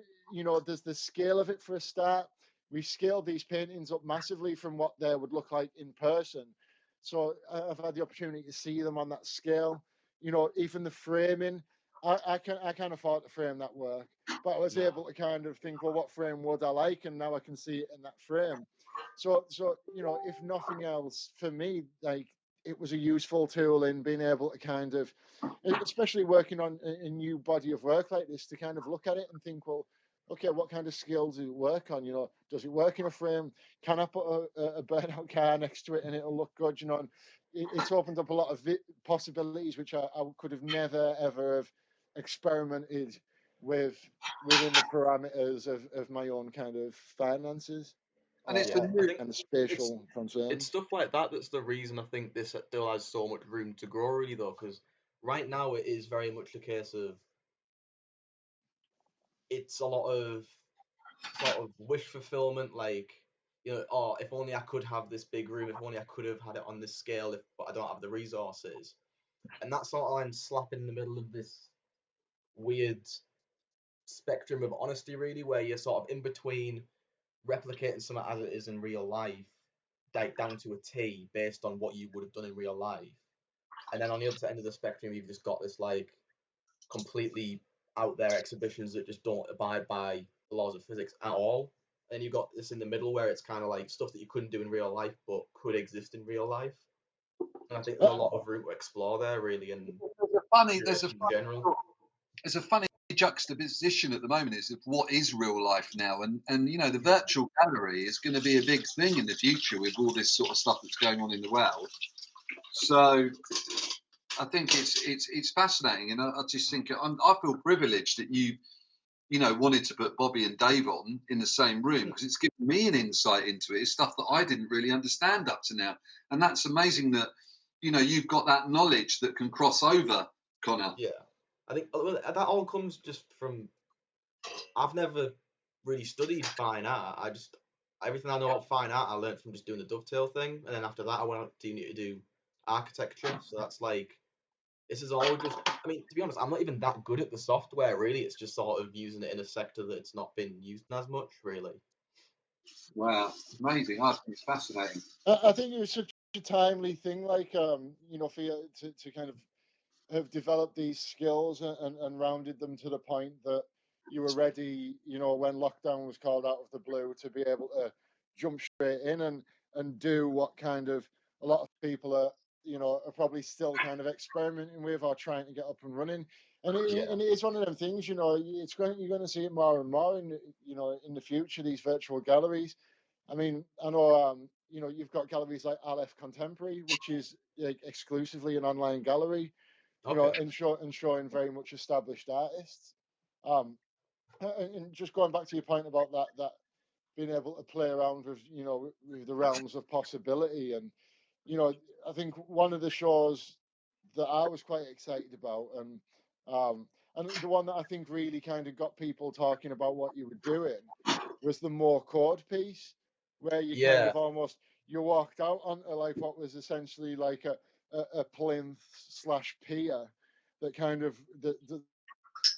there's the scale of it for a start. We've scaled these paintings up massively from what they would look like in person. So I've had the opportunity to see them on that scale. Even the framing, I kind of thought to frame that work, but I was able to kind of think, well, what frame would I like? And now I can see it in that frame. So if nothing else, for me, like, it was a useful tool in being able to kind of, especially working on a new body of work like this, to kind of look at it and think, well, okay, what kind of skills does it work on? Does it work in a frame? Can I put a burnout car next to it and it'll look good? And it's opened up a lot of possibilities which I could have never ever have experimented with within the parameters of my own kind of finances And it's or the I new, think and it's spatial it's concerns. stuff like that that's the reason I think this still has so much room to grow, really, though, because right now it is very much the case of it's a lot of sort of wish fulfillment, like, oh, if only I could have this big room, if only I could have had it on this scale, but I don't have the resources. And that's sort of I'm slapping in the middle of this weird spectrum of honesty, really, where you're sort of in between replicating something as it is in real life, like down to a T, based on what you would have done in real life. And then on the other end of the spectrum, you've just got this like completely out there exhibitions that just don't abide by the laws of physics at all. And you've got this in the middle where it's kind of like stuff that you couldn't do in real life but could exist in real life. And I think there's a lot of room to explore there, really, and there's a curation in general. there's a funny juxtaposition at the moment is of what is real life now, and the Yeah. virtual gallery is going to be a big thing in the future with all this sort of stuff that's going on in the world. So I think it's fascinating, and I just think I feel privileged that you wanted to put Bobby and Dave on in the same room, because it's given me an insight into it. It's stuff that I didn't really understand up to now, and that's amazing that you've got that knowledge that can cross over, Connor. Yeah. I think that all comes just from I've never really studied fine art. Everything I know about fine art I learned from just doing the dovetail thing, and then after that I went on to do architecture. So that's like this is all just. I mean, to be honest, I'm not even that good at the software. Really, it's just sort of using it in a sector that it's not been used in as much. Really. Wow, amazing! I think it's fascinating. I think it was such a timely thing, like for you to kind of have developed these skills and rounded them to the point that you were ready, when lockdown was called out of the blue, to be able to jump straight in and do what kind of a lot of people are probably still kind of experimenting with or trying to get up and running. And Yeah. it is one of them things, you're going to see it more and more in the future, these virtual galleries. I mean, I know, you've got galleries like Aleph Contemporary, which is like exclusively an online gallery, Okay. and showing very much established artists. Um, and just going back to your point about that being able to play around with, with the realms of possibility. And, I think one of the shows that I was quite excited about, and the one that I think really kind of got people talking about what you were doing, was the more chord piece, where you kind Yeah. of almost, you walked out onto like what was essentially like a plinth slash pier that kind of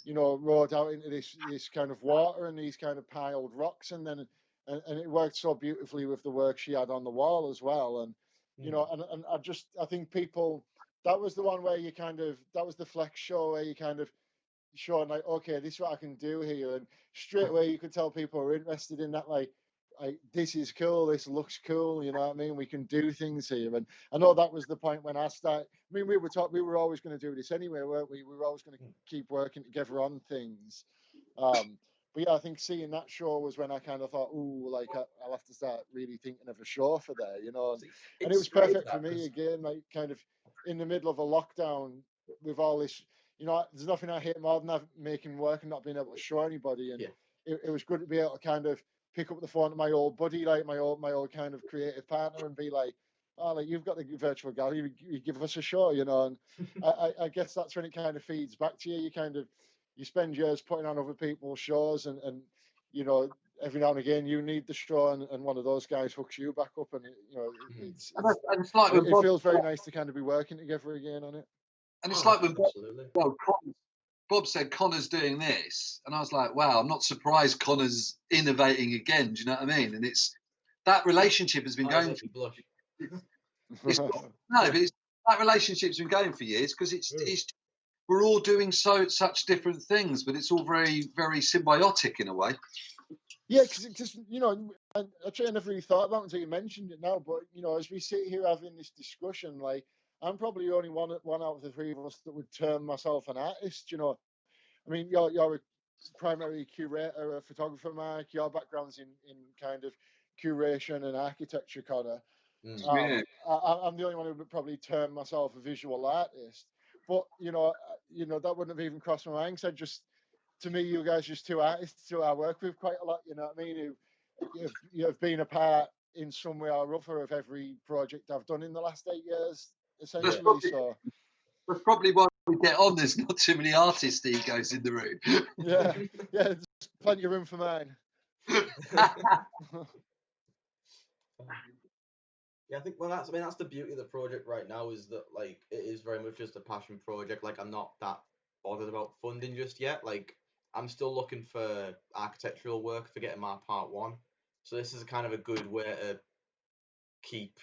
rode out into this kind of water and these kind of piled rocks, and then and it worked so beautifully with the work she had on the wall as well. And Hmm. and I think people that was the one where you that was the flex show where you kind of showing like, okay, this is what I can do here, and straight away you could tell people are interested in that, like this is cool, this looks cool, you know what I mean? We can do things here, and I know that was the point when I started. I mean, we were always going to do this anyway, weren't we? We were always going to keep working together on things. But yeah, I think seeing that show was when I kind of thought, ooh, like I'll have to start really thinking of a show for there, you know. See, And it it's was strange perfect for that me because again, like kind of in the middle of a lockdown with all this. You know, there's nothing I hate more than making work and not being able to show anybody. And yeah, it was good to be able to kind of pick up the phone to my old buddy, like my old kind of creative partner, and be like, oh, like you've got the virtual gallery, you give us a show, you know. And I guess that's when it kind of feeds back to you. You spend years putting on other people's shows, and you know, every now and again you need the show, and one of those guys hooks you back up, and you know, And it's like when it feels very nice to kind of be working together again on it. and it's oh, like when absolutely. Bob said Connor's doing this, and I was like, wow, I'm not surprised Connor's innovating again. Do you know what I mean? And it's that relationship has been I going. make me blush. It's no, but it's that relationship's been going for years because it's we're all doing such different things, but it's all very very symbiotic in a way. Yeah, because it just, you know, actually I never really thought about it until you mentioned it now. But you know, as we sit here having this discussion, like I'm probably the only one out of the three of us that would term myself an artist. You know, I mean, you're a primary curator, a photographer, Mark. Your background's in kind of curation and architecture, Connor. Yeah. I'm the only one who would probably term myself a visual artist. But you know that wouldn't have even crossed my mind. So just to me, you guys are just two artists who I work with quite a lot. You know what I mean? You've been a part in some way or other of every project I've done in the last 8 years, That's essentially. probably, So that's probably why we get on. There's not too many artist egos in the room. yeah, there's plenty of room for mine. Yeah, I think that's the beauty of the project right now is that like it is very much just a passion project. Like I'm not that bothered about funding just yet. Like I'm still looking for architectural work for getting my part one. So this is kind of a good way to keep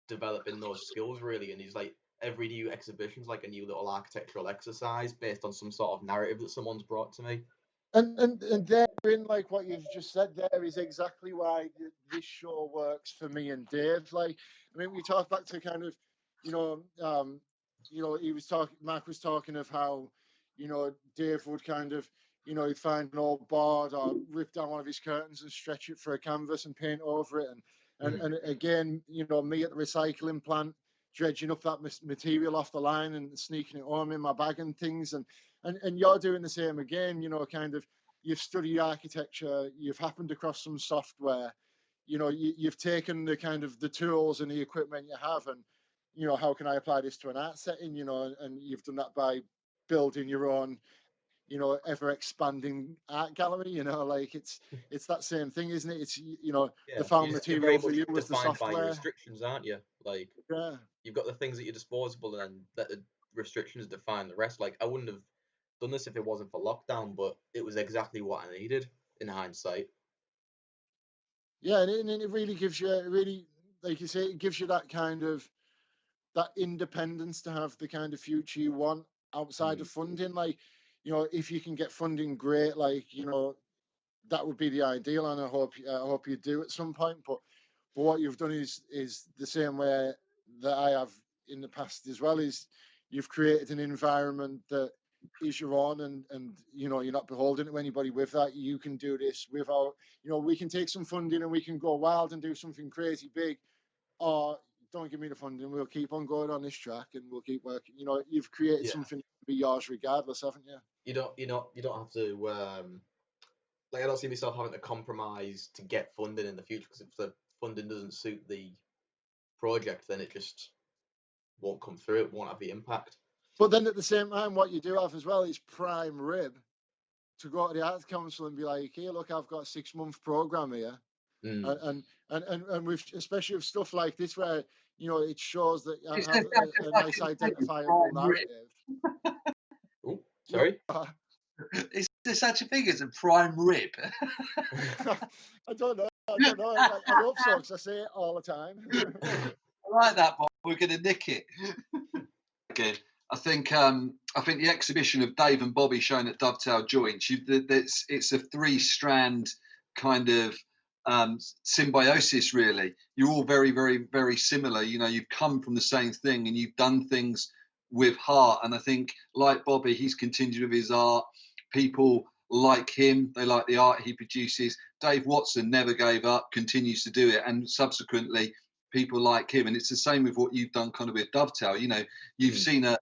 developing those skills really. And he's like every new exhibition's like a new little architectural exercise based on some sort of narrative that someone's brought to me. And therein, like what you've just said there, is exactly why this show works for me and Dave. Like, I mean, we talk back to kind of, you know, he was talking, Mark was talking of how, you know, Dave would kind of, you know, he'd find an old board or rip down one of his curtains and stretch it for a canvas and paint over it. And again, you know, me at the recycling plant, dredging up that material off the line and sneaking it home in my bag and things. And you're doing the same again, you know, kind of you've studied architecture, you've happened across some software, you know, you've taken the kind of the tools and the equipment you have, and you know, how can I apply this to an art setting, you know, and you've done that by building your own, you know, ever expanding art gallery, you know, like it's that same thing, isn't it? It's, you know, Yeah, the found you're very material for much you was the defined by your software. restrictions, aren't you? Like Yeah. you've got the things that you're disposable, and then let the restrictions define the rest. Like I wouldn't have done this if it wasn't for lockdown, but it was exactly what I needed in hindsight. Yeah, and it really gives you, really, like you say, it gives you that kind of that independence to have the kind of future you want outside of funding. Like, you know, if you can get funding, great. Like, you know, that would be the ideal, and I hope you do at some point. But what you've done is the same way that I have in the past as well. Is you've created an environment that is your own, and you know, you're not beholden to anybody with that. You can do this without, you know, we can take some funding and we can go wild and do something crazy big, or don't give me the funding, we'll keep on going on this track and we'll keep working. You know, you've created Yeah, something to be yours regardless, haven't you? you don't have to like I don't see myself having to compromise to get funding in the future because if the funding doesn't suit the project, then it just won't come through. It won't have the impact. But then at the same time, what you do have as well is prime rib to go to the Arts Council and be like, "Here, look, I've got a 6-month program here," Mm. and with especially with stuff like this where, you know, it shows that I Is have a nice identifiable narrative. Oh, What? sorry. there such a thing as a prime rib? I don't know. I hope so because I say it all the time. I like that, Bob. We're going to nick it. again. I think the exhibition of Dave and Bobby shown at Dovetail Joints, it's a three-strand kind of symbiosis, really. You're all very, very, very similar. You know, you've come from the same thing and you've done things with heart. And I think, like Bobby, he's continued with his art. People like him, they like the art he produces. Dave Watson never gave up, continues to do it, and subsequently people like him. And it's the same with what you've done kind of with Dovetail. You know, you've seen an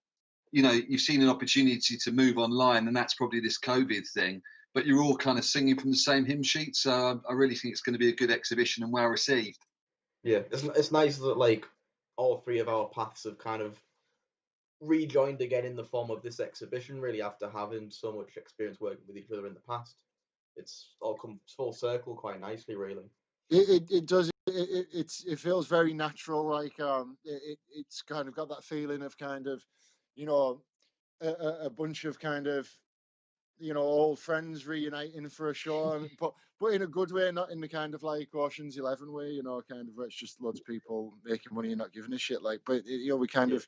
opportunity to move online, and that's probably this COVID thing, but you're all kind of singing from the same hymn sheet. So I really think it's going to be a good exhibition and well received. Yeah, it's nice that like all three of our paths have kind of rejoined again in the form of this exhibition, really, after having so much experience working with each other in the past. It's all come full circle quite nicely, really. It does. It feels very natural. Like it's kind of got that feeling of kind of, you know, a bunch of kind of, you know, old friends reuniting for a show, but in a good way, not in the kind of like Ocean's 11 way, you know, kind of where it's just loads of people making money and not giving a shit. Like, but you know, we kind of,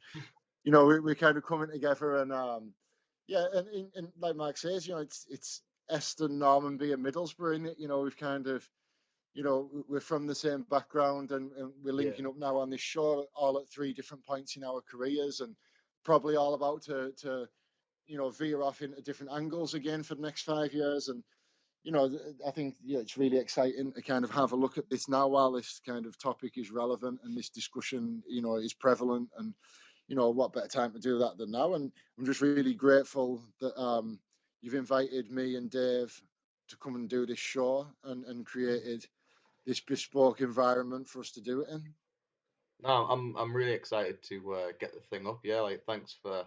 you know, we're kind of coming together, and yeah, and like Mark says, you know, it's Eston, Normanby, and Middlesbrough in it. You know, we've kind of, you know, we're from the same background, and we're linking up now on this show, all at 3 different points in our careers, and probably all about to you know, veer off into different angles again for the next 5 years. And you know, I think it's really exciting to kind of have a look at this now while this kind of topic is relevant and this discussion, you know, is prevalent. And you know, what better time to do that than now? And I'm just really grateful that you've invited me and Dave to come and do this show and created this bespoke environment for us to do it in. No, I'm really excited to get the thing up. Yeah, like thanks for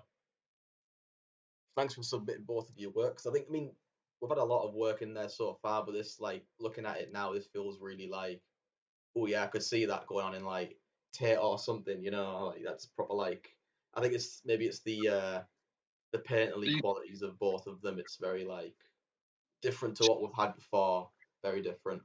submitting both of your work. 'Cause I mean, we've had a lot of work in there so far, but this, like, looking at it now, this feels really like, oh yeah, I could see that going on in like Tate or something. You know, like that's proper like. I think it's the painterly qualities of both of them. It's very like different to what we've had before. Very different.